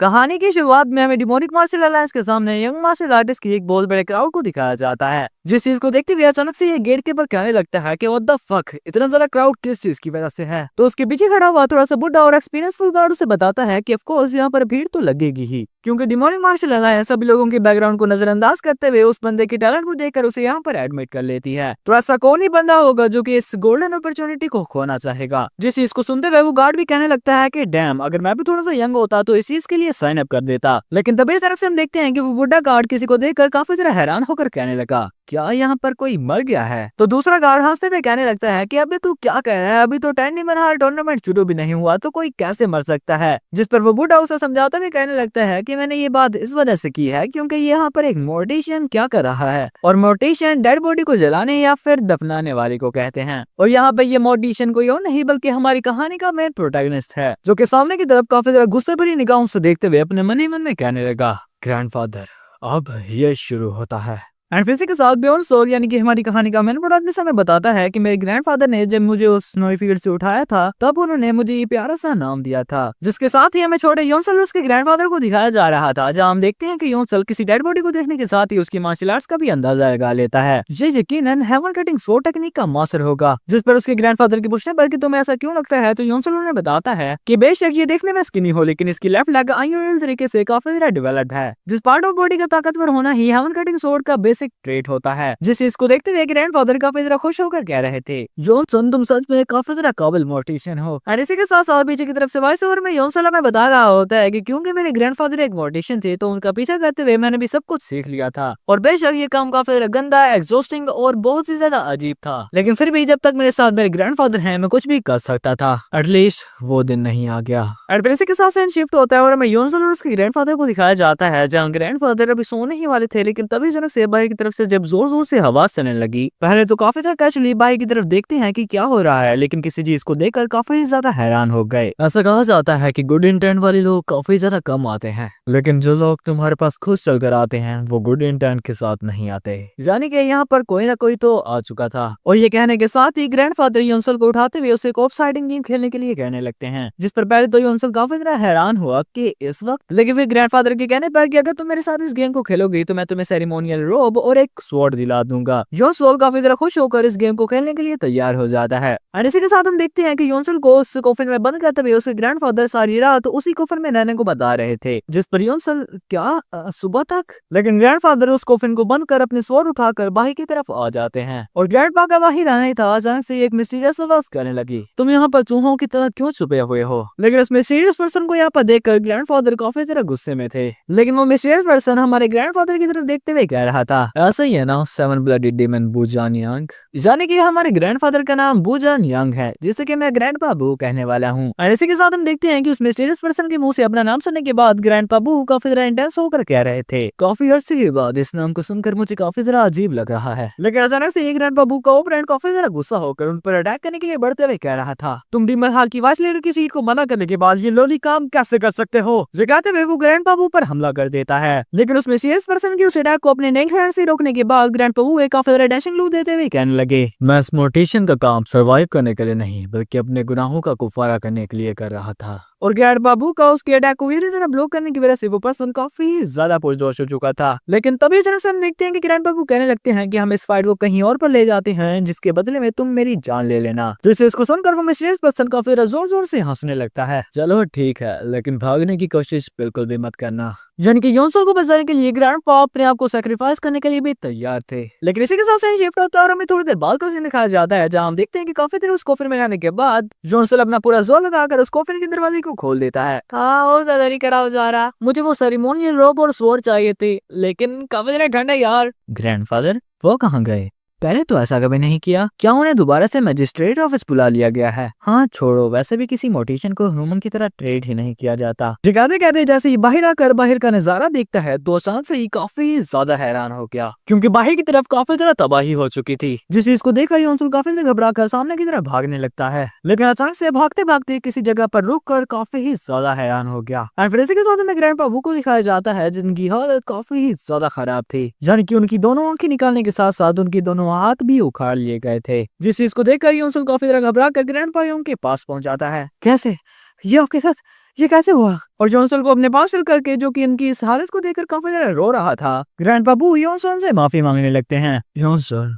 कहानी की शुरुआत में हमें डिमोनिक मार्शल अलायंस के सामने यंग मार्शल आर्टिस्ट की एक बहुत बड़े क्राउड को दिखाया जाता है, जिस चीज को देखते हुए अचानक से ये गेट कीपर कहने लगता है कि व्हाट द फक, इतना ज्यादा क्राउड किस चीज की वजह से है। तो उसके पीछे खड़ा हुआ थोड़ा सा बुढ़ा और एक्सपीरियंसफुल गार्ड उसे बताता है कि ऑफ कोर्स यहाँ पर भीड़ तो लगेगी ही, क्योंकि डिमोनिक मार्शल अलायंस सभी लोगों के बैकग्राउंड को नजरअंदाज करते हुए उस बंदे के टैलेंट को देखकर उसे यहाँ पर एडमिट कर लेती है। तो ऐसा कौन ही बंदा होगा जो कि इस गोल्डन अपॉर्चुनिटी को खोना चाहेगा। जिस चीज को सुनते हुए वो गार्ड भी कहने लगता है कि डैम, अगर मैं भी थोड़ा सा यंग होता तो इस चीज के लिए साइन अप कर देता। लेकिन तभी इस तरह से हम देखते हैं कि वो बुढ़ा गार्ड किसी को देखकर काफी ज्यादा हैरान होकर कहने लगा, क्या यहाँ पर कोई मर गया है। तो दूसरा गार्ड हंसते हुए कहने लगता है कि अबे तू क्या कह रहा है, अभी तो टूर्नामेंट टूर्नामेंट शुरू भी नहीं हुआ तो कोई कैसे मर सकता है। जिस पर वो बूढ़ा उसे समझाता हुए कहने लगता है कि मैंने ये बात इस वजह से की है क्योंकि यहाँ पर एक मोर्टिशियन क्या कर रहा है, और मोर्टिशियन डेड बॉडी को जलाने या फिर दफनाने वाले को कहते हैं। और यहाँ पे ये मोर्टिशियन कोई और नहीं बल्कि हमारी कहानी का मेन प्रोटैगनिस्ट है, जो कि सामने की तरफ काफी ज्यादा गुस्से भरी निगाहों से देखते हुए अपने मन ही मन में कहने लगा, ग्रैंडफादर अब ये शुरू होता है। एंड फिर के साथ बियॉन्ड सोल यानी कि हमारी कहानी का मेन प्रोटैगनिस्ट हमें बताता है कि मेरे ग्रैंडफादर ने जब मुझे उस स्नोई फील्ड से उठाया था तब उन्होंने मुझे ये प्यारा सा नाम दिया था, जिसके साथ ही हमें छोटे योनसल उसके ग्रैंडफादर को दिखाया जा रहा था, जहाँ हम देखते हैं कि योनसल किसी डेड बॉडी को देखने के साथ ही उसकी मार्शल आर्ट्स का भी अंदाजा लगा लेता है। ये यकीनन हेवन कटिंग स्वॉर्ड टेक्निक का मास्टर होगा। जिस पर उसके ग्रैंडफादर के पूछने पर कि तुम्हें ऐसा क्यों लगता है, तो योनसल उन्हें बताता है कि बेशक ये देखने में स्किनी हो लेकिन इसकी लेफ्ट लेग अनयूजुअल तरीके से काफी ज्यादा डेवलप्ड है, जिस पार्ट ऑफ बॉडी का ताकतवर होना ही हेवन कटिंग स्वॉर्ड का बेसिक ट्रेट होता है। जिस चीज को देखते हुए ग्रैंडफादर काफी ज्यादा खुश होकर कह रहे थे, योनसन तुम सच में काफी ज्यादा काबिल मोर्टिशियन हो। और इसी के साथ साथ पीछे की तरफ से वॉइस ओवर में योनसन हमें बता रहा होता है कि क्योंकि मेरे ग्रैंडफादर एक मोर्टिशियन थे तो उनका पीछा करते हुए मैंने भी सब कुछ सीख लिया था, और बेशक ये काम काफी ज्यादा गंदा, एग्जॉस्टिंग और बहुत ही ज्यादा अजीब था, लेकिन फिर भी जब तक मेरे साथ मेरे ग्रैंडफादर हैं मैं कुछ भी कर सकता था। एटलीस्ट वो दिन नहीं आ गया। और फिर इसी के साथ सीन शिफ्ट होता है और हमें योनसन और उसके ग्रैंडफादर को दिखाया जाता है, जहाँ ग्रैंडफादर अभी सोने ही वाले थे, लेकिन तभी जन से बाहर की तरफ से जब जोर जोर से आवाज चलने लगी। पहले तो काफी ज्यादा कैजुअली बाहर की तरफ देखते हैं कि क्या हो रहा है, लेकिन किसी चीज को देखकर काफी ज्यादा हैरान हो गए। ऐसा कहा जाता है कि गुड इंटेंट वाले लोग काफी ज्यादा कम आते हैं, लेकिन जो लोग तुम्हारे पास खुद चलकर आते हैं वो गुड इंटेंट के साथ नहीं आते। यानी कि यहाँ पर कोई ना कोई तो आ चुका था। और ये कहने के साथ ही ग्रैंडफादर योनसल को उठाते हुए उसे कॉप साइडिंग गेम खेलने के लिए कहने लगते हैं, जिस पर पहले तो योनसल काफी ज्यादा हैरान हुआ कि इस वक्त, लेकिन फिर ग्रैंडफादर के कहने पर कि अगर तुम मेरे साथ इस गेम को खेलोगी तो मैं तुम्हें सेरेमोनियल रोब और एक स्वॉर्ड दिला दूंगा। योनसल काफी ज्यादा खुश होकर इस गेम को खेलने के लिए तैयार हो जाता है। और इसी के साथ हम देखते हैं कि योनसल को उस कोफिन में बंद करते हुए उसके ग्रैंडफादर सारी रात उसी कोफिन में रहने को बता रहे थे, जिस पर योनसल क्या सुबह तक, लेकिन ग्रैंडफादर उस कोफिन को बंद कर अपने स्वॉर्ड उठाकर बाहर की तरफ आ जाते हैं। और ग्रैंडपा का बाहर आना ही था, अचानक से एक मिस्टीरियस आवाज करने लगी, तुम यहाँ पर चूहों की तरह क्यों छुपे हुए हो। लेकिन उस मिस्टीरियस पर्सन को यहाँ पर देखकर ग्रैंडफादर काफी ज्यादा गुस्से में थे, लेकिन वो मिस्टीरियस पर्सन हमारे ग्रैंडफादर की तरफ देखते हुए कह रहा था, ऐसा ही है ना सेवन ब्लडेड डीमन बूजान यांग, यानी कि हमारे ग्रैंडफादर का नाम बूजान यांग है, जिसे कि मैं ग्रैंडपा बू कहने वाला हूँ। और इसी के साथ हम देखते हैं कि उस मिस्टीरियस पर्सन के मुंह से अपना नाम सुनने के बाद ग्रैंडपा बू काफी ज्यादा इंटेंस होकर कह रहे थे, काफी अर्से के बाद इस नाम को सुनकर मुझे काफी ज्यादा अजीब लग रहा है। लेकिन अचानक से ग्रैंडपा बू का ओपोनेंट काफी ज्यादा गुस्सा होकर उन पर अटैक करने के लिए बढ़ते हुए कह रहा था, तुम डीमन हाल की वाइस लीडर की सीट को मना करने के बाद ये लोली काम कैसे कर सकते हो। ये कहते हुए वो ग्रैंडपा बू पर हमला कर देता है, लेकिन उस मिस्टीरियस पर्सन की उस अटैक को अपने नेक हैंड से रोकने के बाद ग्रैंडपा बू एक काफी ज्यादा डैशिंग लुक देते हुए कहने लगे, मैं इस मोर्टिशियन का काम सर्वाइव करने के लिए नहीं बल्कि अपने गुनाहों का कुफारा करने के लिए कर रहा था। और ग्रैंडपा बू का उसके अटैक को इसी तरह ब्लॉक करने की वजह से वो पर्सन काफी ज्यादा पुरजोश हो चुका था। लेकिन तभी अचानक से हम देखते हैं कि ग्रैंडपा बू कहने लगते हैं कि हम इस फाइट को कहीं और पर ले जाते हैं, जिसके बदले में तुम मेरी जान ले लेना। जिससे इसको सुनकर वो मिस्टीरियस पर्सन काफी जोर जोर से हंसने लगता है। चलो ठीक है, लेकिन भागने की कोशिश बिल्कुल भी मत करना। यानी कि योनसल को बचाने के लिए ग्रैंडपा अपने आप को सैक्रिफाइस करने के लिए भी तैयार थे। लेकिन इसी के साथ सीन शिफ्ट होता है और हमें थोड़ी देर बाद का सीन दिखाया जाता है, जहाँ हम देखते हैं कि काफी देर उस कोफिन में आने के बाद योनसल अपना पूरा जोर लगाकर उस कोफिन के दरवाजे को खोल देता है। हाँ, और ज्यादा नहीं करा हो जा रहा, मुझे वो सेरेमोनियल रोब और स्वॉर्ड चाहिए थे, लेकिन काफी ज्यादा ठंड है यार। ग्रैंडफादर वो कहाँ गए? पहले तो ऐसा कभी नहीं किया, क्या उन्हें दोबारा से मजिस्ट्रेट ऑफिस बुला लिया गया है? हाँ छोड़ो, वैसे भी किसी मोर्टिशियन को ह्यूमन की तरह ट्रेड ही नहीं किया जाता। कहते कहते जैसे ही बाहर आकर बाहर का नजारा देखता है तो अचानक से ही काफी ज्यादा हैरान हो गया, क्योंकि बाहर की तरफ काफी ज्यादा तबाही हो चुकी थी। जिस चीज को देखकर योनसल काफी ज्यादा घबरा कर सामने की तरफ भागने लगता है, लेकिन अचानक से भागते भागते किसी जगह पर रुक कर काफी ही ज्यादा हैरान हो गया। और फिर इसी के साथ में ग्रैंडपा बू को दिखाया जाता है, जिनकी हालत काफी ही ज्यादा खराब थी, यानी कि उनकी दोनों आंखें निकालने के साथ साथ उनकी दोनों हाथ भी उखाड़ लिए गए थे। जिस चीज को देखकर योनसल काफी ज्यादा घबरा कर ग्रैंडपा के पास पहुंच जाता है। कैसे ये ये कैसे हुआ? और जॉनसन को अपने पास फिल करके, जो कि इनकी इस हालत को देखकर काफी ज्यादा रो रहा था, ग्रैंडपा बू जॉनसन से माफी मांगने लगते हैं। जॉनसन,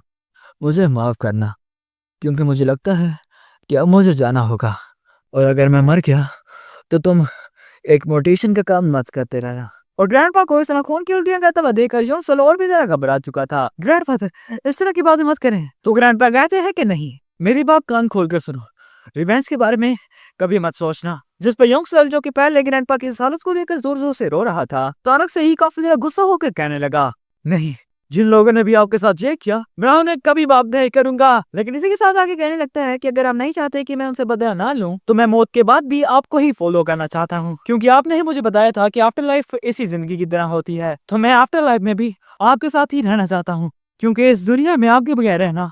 मुझे माफ करना, क्योंकि मुझे लगता है कि अब मुझे जाना होगा, और अगर मैं मर गया तो तुम एक मोटिवेशन का काम मत करते रहना। और ग्रैंडपा को इस तरह खून की उल्टियां करता हुआ देखकर जॉनसन और भी ज्यादा घबरा चुका था। ग्रैंडफादर, इस तरह की बातें मत करें। तो ग्रैंडपा कहते हैं कि नहीं, मेरी बात कान खोलकर सुनो, रिवेंज के बारे में कभी मत सोचना। जिस पर योंगसल, जो कि पहले ग्रैंडपा की इस हालत को देखकर जोर जोर से रो रहा था, अचानक से ही काफी ज्यादा गुस्सा होकर कहने लगा, नहीं, जिन लोगों ने भी आपके साथ ये किया, मैं उन्हें कभी माफ नहीं करूंगा। लेकिन इसी के साथ आगे कहने लगता है कि अगर आप नहीं चाहते कि मैं उनसे बदला ना लूं, तो मैं मौत के बाद भी आपको ही फॉलो करना चाहता हूं, क्योंकि आपने ही मुझे बताया था कि आफ्टर लाइफ इसी जिंदगी की तरह होती है। तो मैं आफ्टर लाइफ में भी आपके साथ ही रहना चाहता हूँ, क्योंकि इस दुनिया में आपके बगैर रहना,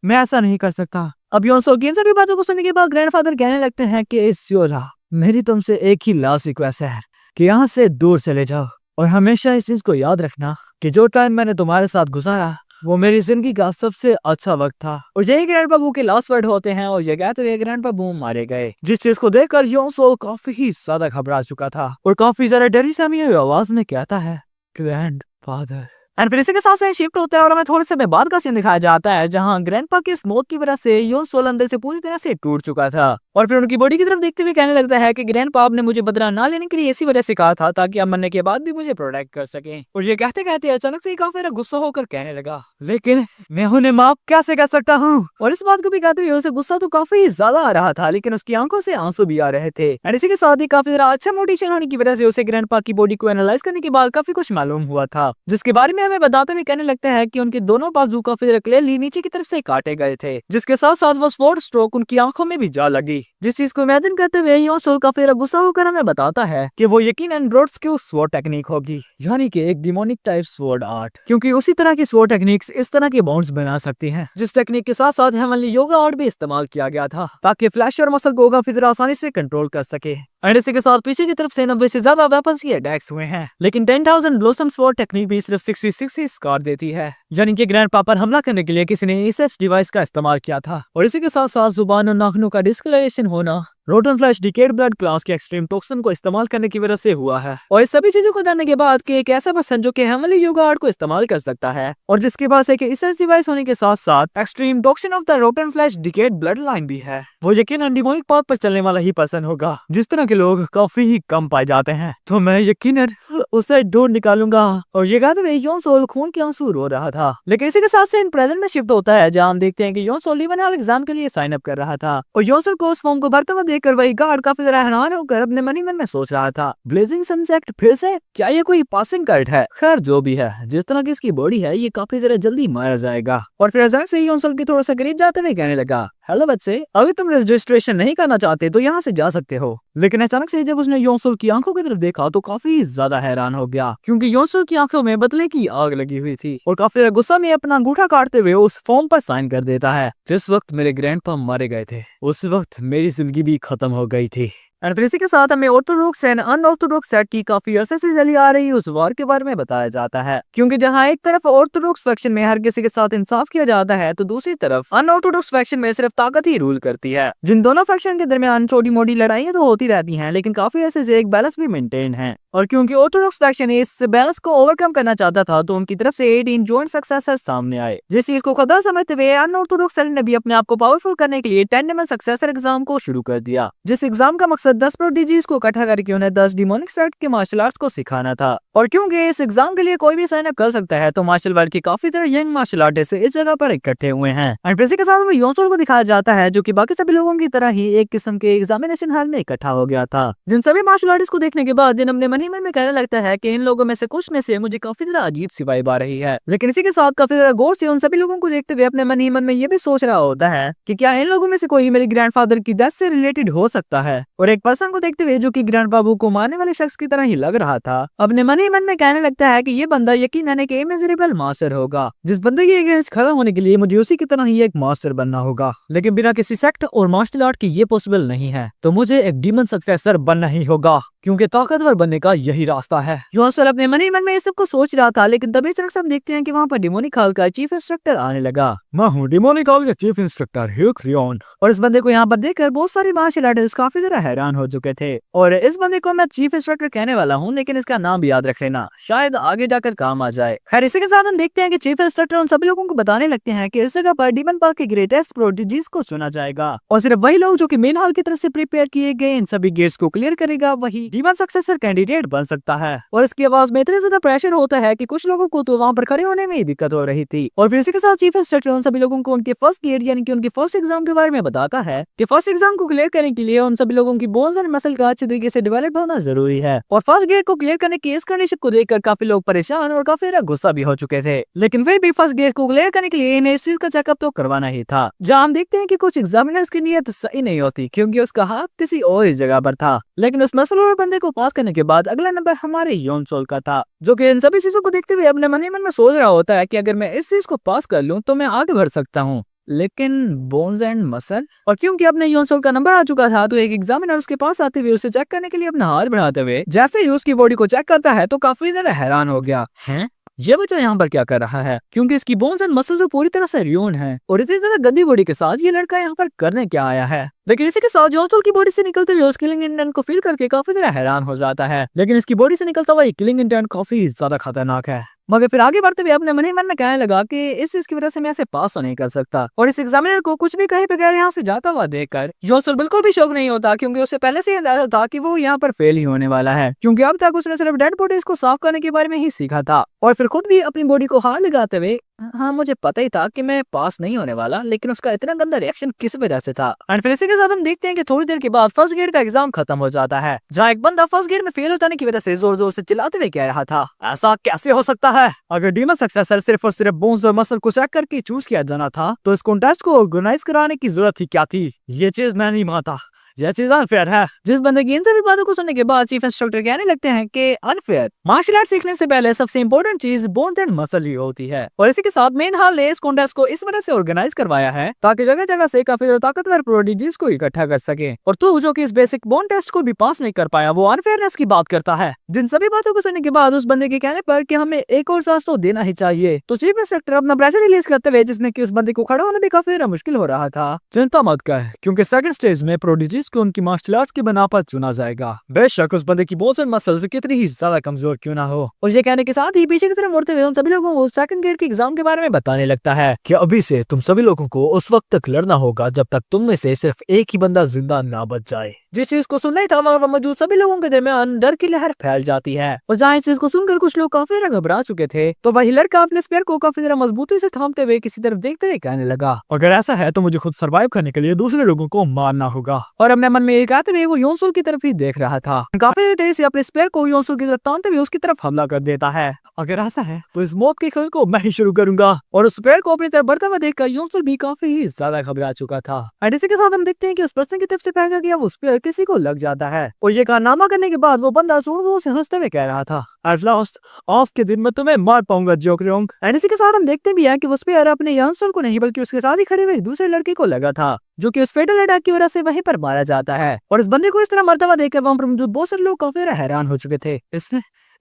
मैं ऐसा नहीं कर सकता। अब योंसल की इन सभी बातों को सुनने के बाद ग्रैंडफादर कहने लगते हैं कि सियोला, मेरी तुमसे एक ही लास्ट रिक्वेस्ट है कि यहाँ से दूर चले जाओ, और हमेशा इस चीज को याद रखना कि जो टाइम मैंने तुम्हारे साथ गुजारा, वो मेरी जिंदगी का सबसे अच्छा वक्त था। और यही ग्रैंडपा बू के लास्ट वर्ड होते हैं, और ये कहते हुए ग्रैंडपा बू मारे गए। जिस चीज को देखकर योंसल काफी ही ज्यादा घबरा चुका था, और काफी ज्यादा डरी सहमी हुई आवाज में कहता है, ग्रैंडफादर। एंड फिर इसी के साथ से शिफ्ट होता है, और हमें थोड़े समय बाद का सीन दिखाया जाता है, जहां ग्रैंडपा की इस मौत की वजह से योंसल अंदर से पूरी तरह से टूट चुका था। और फिर उनकी बॉडी की तरफ देखते हुए कहने लगता है कि ग्रैंडपा, आपने मुझे बदला ना लेने के लिए इसी वजह से कहा था, ताकि आप मरने के बाद भी मुझे प्रोटेक्ट कर सकें। और ये कहते कहते अचानक से काफी ज्यादा गुस्सा होकर कहने लगा, लेकिन मैं उन्हें माफ कैसे कर सकता हूँ? और इस बात को भी कहते हुए उसे गुस्सा तो काफी ज्यादा आ रहा था, लेकिन उसकी आंखों से आंसू भी आ रहे थे। एंड इसी के साथ ही काफी ज्यादा अच्छा मोटिवेशन होने की वजह से उसे ग्रैंडपा की बॉडी को एनालाइज करने के बाद काफी कुछ मालूम हुआ था, जिसके बारे में हमें बताते हुए कहने लगता है कि उनके दोनों बाजू काफी ज्यादा क्लियरली नीचे की तरफ से काटे गए थे, जिसके साथ साथ वो स्वॉर्ड स्ट्रोक उनकी आंखों में भी जा लगी। जिस चीज को इमेजिन करते हुए योंसल काफी ज्यादा गुस्सा होकर हमें बताता है कि वो यकीनन ब्रोड्स की उस स्वॉर्ड टेक्निक होगी, यानी कि एक डिमोनिक टाइप स्वॉर्ड आर्ट, क्योंकि उसी तरह की स्वॉर्ड टेक्निक्स इस तरह के बाउंड्स बना सकती हैं। जिस टेक्निक के साथ साथ हेवनली योगा आर्ट भी इस्तेमाल किया गया था, ताकि फ्लैश और मसल को काफी ज्यादा आसानी से कंट्रोल कर सके। एंड इसी के साथ पीछे की तरफ से 90 से ज्यादा वेपन्स की अटैक्स हुए हैं, लेकिन 10,000 ब्लॉसम स्वॉर्ड टेक्निक भी सिर्फ 66 ही स्कार देती है, यानी कि ग्रैंडपा पर हमला करने के लिए किसी ने इस डिवाइस का इस्तेमाल किया था। और इसी के साथ साथ जुबान और नाखूनों का डिस्कलरेशन होना rotten flash decade blood class के एक्सट्रीम टॉक्सिन को इस्तेमाल करने की वजह से हुआ है। और इस सभी चीजों को जानने के बाद कि एक ऐसा पर्सन जो कि हेवनली योगा आर्ट को इस्तेमाल कर सकता है, और जिसके पास एक इस डिवाइस होने के साथ साथ extreme toxin of the rotten flash decade blood line भी है, वो यकीनन डिमोनिक पाथ पर चलने वाला ही पर्सन होगा, जिस तरह के लोग काफी ही कम पाए जाते हैं। तो मैं यकीनन उसे ढूंढ निकालूंगा। और ये कहते हुए योंसल खून के आंसू रो रहा था। लेकिन इसी के साथ से इन प्रेजेंट में शिफ्ट होता है, जहां हम देखते हैं कि योंसल इवन एग्जाम के लिए साइन अप कर रहा था, और योंसल को उस फॉर्म को भरते हुए देखकर वही गार्ड काफी ज्यादा हैरान होकर अपने मन ही मन में सोच रहा था, ब्लेजिंग सनसेट फिर से, क्या ये कोई पासिंग कर्ट है? खैर जो भी है, जिस तरह की इसकी बॉडी है, ये काफी ज्यादा जल्दी मारा जाएगा। और फिर अचानक से योंसल की थोड़ा सा करीब जाते हुए कहने लगा, हेलो बच्चे, अगर तुम रजिस्ट्रेशन नहीं करना चाहते तो यहाँ से जा सकते हो। लेकिन अचानक से जब उसने योंसल की आंखों की तरफ देखा तो काफी ज्यादा हैरान हो गया, क्योंकि योंसल की आंखों में बदले की आग लगी हुई थी, और काफी गुस्सा में अपना अंगूठा काटते हुए उस फॉर्म पर साइन कर देता है। जिस वक्त मेरे ग्रैंडपा मारे गए थे, उस वक्त मेरी जिंदगी भी खत्म हो गई थी। एंड फिर इसी के साथ हमें ऑर्थोडॉक्स एंड अनऑर्थोडॉक्स सेट की काफी अरसे से चली आ रही उस वार के बारे में बताया जाता है, क्योंकि जहां एक तरफ ऑर्थोडॉक्स फैक्शन में हर किसी के साथ इंसाफ किया जाता है, तो दूसरी तरफ अनऑर्थोडॉक्स फैक्शन में सिर्फ ताकत ही रूल करती है। जिन दोनों फैक्शन के दरमियान छोटी मोटी लड़ाइयां तो होती रहती हैं, लेकिन काफी अरसे से एक बैलेंस भी मेंटेन है। और क्योंकि ऑर्थोडॉक्स फैक्शन इस बैलेंस को ओवरकम करना चाहता था, तो उनकी तरफ से 18 जॉइंट सक्सेसर सामने आए, जिस चीज को खतरा समझते हुए अनऑर्थोडॉक्स सेट ने भी अपने आप को पावरफुल करने के लिए 10 डिमन सक्सेसर एग्जाम को शुरू कर दिया, जिस एग्जाम का मकसद 10 प्रोडिजीज को इकट्ठा करके उन्हें 10 डिमोनिक सेट के मार्शल आर्ट्स को सिखाना था। और क्योंकि इस एग्जाम के लिए कोई भी साइन अप कर सकता है, तो मार्शल वर्ल्ड के काफी तरह यंग मार्शल आर्टिस्ट इस जगह पर इकट्ठे हुए हैं। और इसी के साथ में योंसल को दिखाया जाता है, जो कि बाकी सभी लोगों की तरह ही एक किस्म के एग्जामिनेशन हॉल में इकट्ठा हो गया था। जिन सभी मार्शल आर्टिस्ट को देखने के बाद जिन अपने मन ही मन में कहने लगता है कि इन लोगों में से कुछ में से मुझे काफी ज्यादा अजीब सी वाइब आ रही है, लेकिन इसी के साथ काफी ज्यादा गौर से उन सभी लोगों को देखते हुए अपने मन ही मन में ये भी सोच रहा होता है कि क्या इन लोगों में से कोई मेरे ग्रैंडफादर की डेथ से रिलेटेड हो सकता है। और एक पर्सन को देखते हुए जो कि ग्रैंडपा बू को मारने वाले शख्स की तरह ही लग रहा था, अपने मन ही मन में कहने लगता है कि ये बंदा यकीनन एक इमेजरेबल मास्टर होगा, जिस बंदे के अगेंस्ट खड़ा होने के लिए मुझे उसी की तरह ही एक मास्टर बनना होगा। लेकिन बिना किसी सेक्ट और मार्शल आर्ट की ये पॉसिबल नहीं है, तो मुझे एक डीमन सक्सेसर बनना ही होगा, क्योंकि ताकतवर बनने का यही रास्ता है। योंसल अपने मन ही मन में इस सब को सोच रहा था, लेकिन तभी अचानक से हम देखते हैं कि वहाँ पर डिमोनिक हॉल का चीफ इंस्ट्रक्टर आने लगा। मैं हूँ डिमोनिक हॉल का चीफ इंस्ट्रक्टर ह्यूक रियोन। और इस बंदे को यहाँ पर देखकर बहुत सारे मार्शल आर्टिस्ट काफी ज्यादा हैरान हैरान हो चुके थे। और इस बंदे को मैं चीफ इंस्पेक्टर कहने वाला हूँ, लेकिन इसका नाम भी याद रख लेना, शायद आगे जाकर काम आ जाए। खैर इसी के साथ हम देखते हैं कि चीफ इंस्पेक्टर उन सभी लोगों को बताने लगते हैं कि इस जगह पर डीमन पार्क के ग्रेटेस्ट प्रोडिजीज को चुना जाएगा और सिर्फ वही लोग जो कि मेन हॉल की तरफ से प्रिपेयर किए गए इन सभी गेट्स को क्लियर करेगा वही डीमन सक्सेसर कैंडिडेट बन सकता है। और इसकी आवाज में इतना ज्यादा प्रेशर होता है कि कुछ लोगों को तो वहाँ पर खड़े होने में ही दिक्कत हो रही थी। और फिर इसी के साथ चीफ इंस्पेक्टर उन सभी लोगों को उनके फर्स्ट गेट यानी कि उनके फर्स्ट एग्जाम के बारे में बताता है कि फर्स्ट एग्जाम को क्लियर करने के लिए उन सभी लोगों की बोन्स और मसल का अच्छे तरीके से डेवलप होना जरूरी है। और फर्स्ट गेट को क्लियर करने की इस कंडीशन को देखकर काफी लोग परेशान और काफी ज्यादा गुस्सा भी हो चुके थे, लेकिन फिर भी फर्स्ट गेट को क्लियर करने के लिए इन्हें इस चीज का चेकअप तो करवाना ही था। जहाँ हम देखते हैं कि कुछ एग्जामिनर्स की नीयत सही नहीं होती क्योंकि उसका हाथ किसी और ही जगह पर था, लेकिन उस मसलूर बंदे को पास करने के बाद अगला नंबर हमारे योनसोल का था, जो कि इन सभी चीजों को देखते हुए अपने मन ही मन में सोच रहा होता है कि अगर मैं इस चीज को पास कर लूं तो मैं आगे बढ़ सकता हूँ, लेकिन बोन्स एंड मसल। और क्योंकि अपने योनसोल का नंबर आ चुका था तो एक एग्जामिनर उसके पास आते हुए उसे चेक करने के लिए अपना हाथ बढ़ाते हुए जैसे ही उसकी बॉडी को चेक करता है तो काफी ज्यादा हैरान हो गया है ये बच्चा यहाँ पर क्या कर रहा है, क्योंकि इसकी बोन्स एंड मसल्स तो पूरी तरह से रियोन है और इतनी ज्यादा गंदी बॉडी के साथ ये लड़का यहाँ पर करने क्या आया है। लेकिन इसी के साथ योनसोल की बॉडी से निकलते हुए उस किलिंग इंटेंट को फील करके काफी ज्यादा हैरान हो जाता है, लेकिन इसकी बॉडी से निकलता हुआ ये किलिंग इंटेंट काफी ज्यादा खतरनाक है। मगर फिर आगे बढ़ते हुए अपने मन ही मन में कहने लगा कि इस चीज की वजह से मैं ऐसे पास तो नहीं कर सकता। और इस एग्जामिनर को कुछ भी कहीं बगैर यहाँ से जाता हुआ देखकर योनसोल बिल्कुल भी शौक नहीं होता, क्योंकि उसे पहले से ही अंदाजा था कि वो यहाँ पर फेल ही होने वाला है, क्योंकि अब तक उसने सिर्फ डेड बॉडीज को साफ करने के बारे में ही सीखा था और फिर खुद भी अपनी बॉडी को हाथ लगाते हुए हाँ मुझे पता ही था कि मैं पास नहीं होने वाला, लेकिन उसका इतना गंदा रिएक्शन किस वजह से था। एंड फिर इसी के साथ हम देखते हैं कि थोड़ी देर के बाद फर्स्ट गेट का एग्जाम खत्म हो जाता है, जहाँ एक बंदा फर्स्ट गेट में फेल हो जाने की वजह से जोर जोर से चिल्लाते हुए कह रहा था, ऐसा कैसे हो सकता है, अगर डीमन सक्सेसर सिर्फ और सिर्फ बोन्स और मसल को चेक करके चूज किया जाना था तो इस कॉन्टेस्ट को ऑर्गेनाइज कराने की जरूरत ही क्या थी। ये चीज मैं नहीं मानता, यह चीज अनफेयर है। जिस बंदे की इन सभी बातों को सुनने के बाद चीफ इंस्ट्रक्टर कहने लगते हैं कि अनफेयर, मार्शल आर्ट सीखने से पहले सबसे इंपॉर्टेंट चीज बोन्स एंड मसल ही होती है। और इसी के साथ मेन हॉल ने इस कॉन्टेस्ट को इस वजह से ऑर्गेनाइज करवाया है ताकि जगह जगह से काफी ताकतवर प्रोडिजीज को इकट्ठा कर सके। और तू जो कि इस बेसिक बोन टेस्ट को भी पास नहीं कर पाया वो अनफेयरनेस की बात करता है। जिन सभी बातों को सुनने के बाद उस बंदे के कहने पर कि हमें एक और सांस तो देना ही चाहिए, तो चीफ इंस्ट्रक्टर अपना प्रेशर रिलीज करते हुए, जिसमें कि उस बंदे को खड़ा होना भी काफी मुश्किल हो रहा था, चिंता मत कर क्योंकि सेकंड स्टेज में प्रोडिजीज को उनकी मार्शल आर्ट्स की बना पर चुना जाएगा, बेशक उस बंदे की बोन्स और मसल्स कितनी ही ज्यादा कमजोर क्यों ना हो। और ये कहने के साथ ही पीछे की तरफ मुड़ते हुए उन सभी लोगों को सेकंड गेट के एग्जाम के बारे में बताने लगता है कि अभी से तुम सभी लोगों को उस वक्त तक लड़ना होगा जब तक तुम में से सिर्फ एक ही बंदा जिंदा ना बच जाए। जिस चीज को सुनना ही था वहाँ मौजूद सभी लोगों के दरमियान डर की लहर फैल जाती है और जहाँ इस चीज को सुनकर कुछ लोग काफी ज्यादा घबरा चुके थे तो वही लड़का अपने स्पेयर को काफी ज्यादा मजबूती से थामते हुए किसी तरफ देखते हुए कहने लगा, अगर ऐसा है तो मुझे खुद सर्वाइव करने के लिए दूसरे लोगों को मारना होगा। और अपने मन में ये कहते हुए वो योनसोल की तरफ ही देख रहा था, काफी देर से अपने स्पेयर को योनसोल की तरफ तानते हुए उसकी तरफ हमला कर देता है। अगर ऐसा है तो इस मौत के खेल को मैं ही शुरू करूंगा। और उस स्पेयर को अपनी तरफ बढ़ता हुआ देखकर योनसोल भी काफी ही ज्यादा घबरा चुका था। एंड इसी के साथ हम देखते हैं कि उस पर्सन की तरफ से फेंका गया वो स्पेयर किसी को लग जाता है और ये कारनामा करने के बाद वो बंदा जोर जोर से हंसते हुए कह रहा था, एट लास्ट आज के दिन मैं तुम्हें मार पाऊंगा जोकरोंग। एंड इसी के साथ हम देखते भी हैं कि वो स्पेयर अपने योनसोल को नहीं बल्कि उसके साथ ही खड़े हुए दूसरे लड़के को लगा था, जो कि उस फेटल अटैक की वजह से वहीं पर मारा जाता है। और इस बंदे को इस तरह मरता हुआ देखकर वहां पर मौजूद बहुत सारे लोग काफी हैरान हो चुके थे।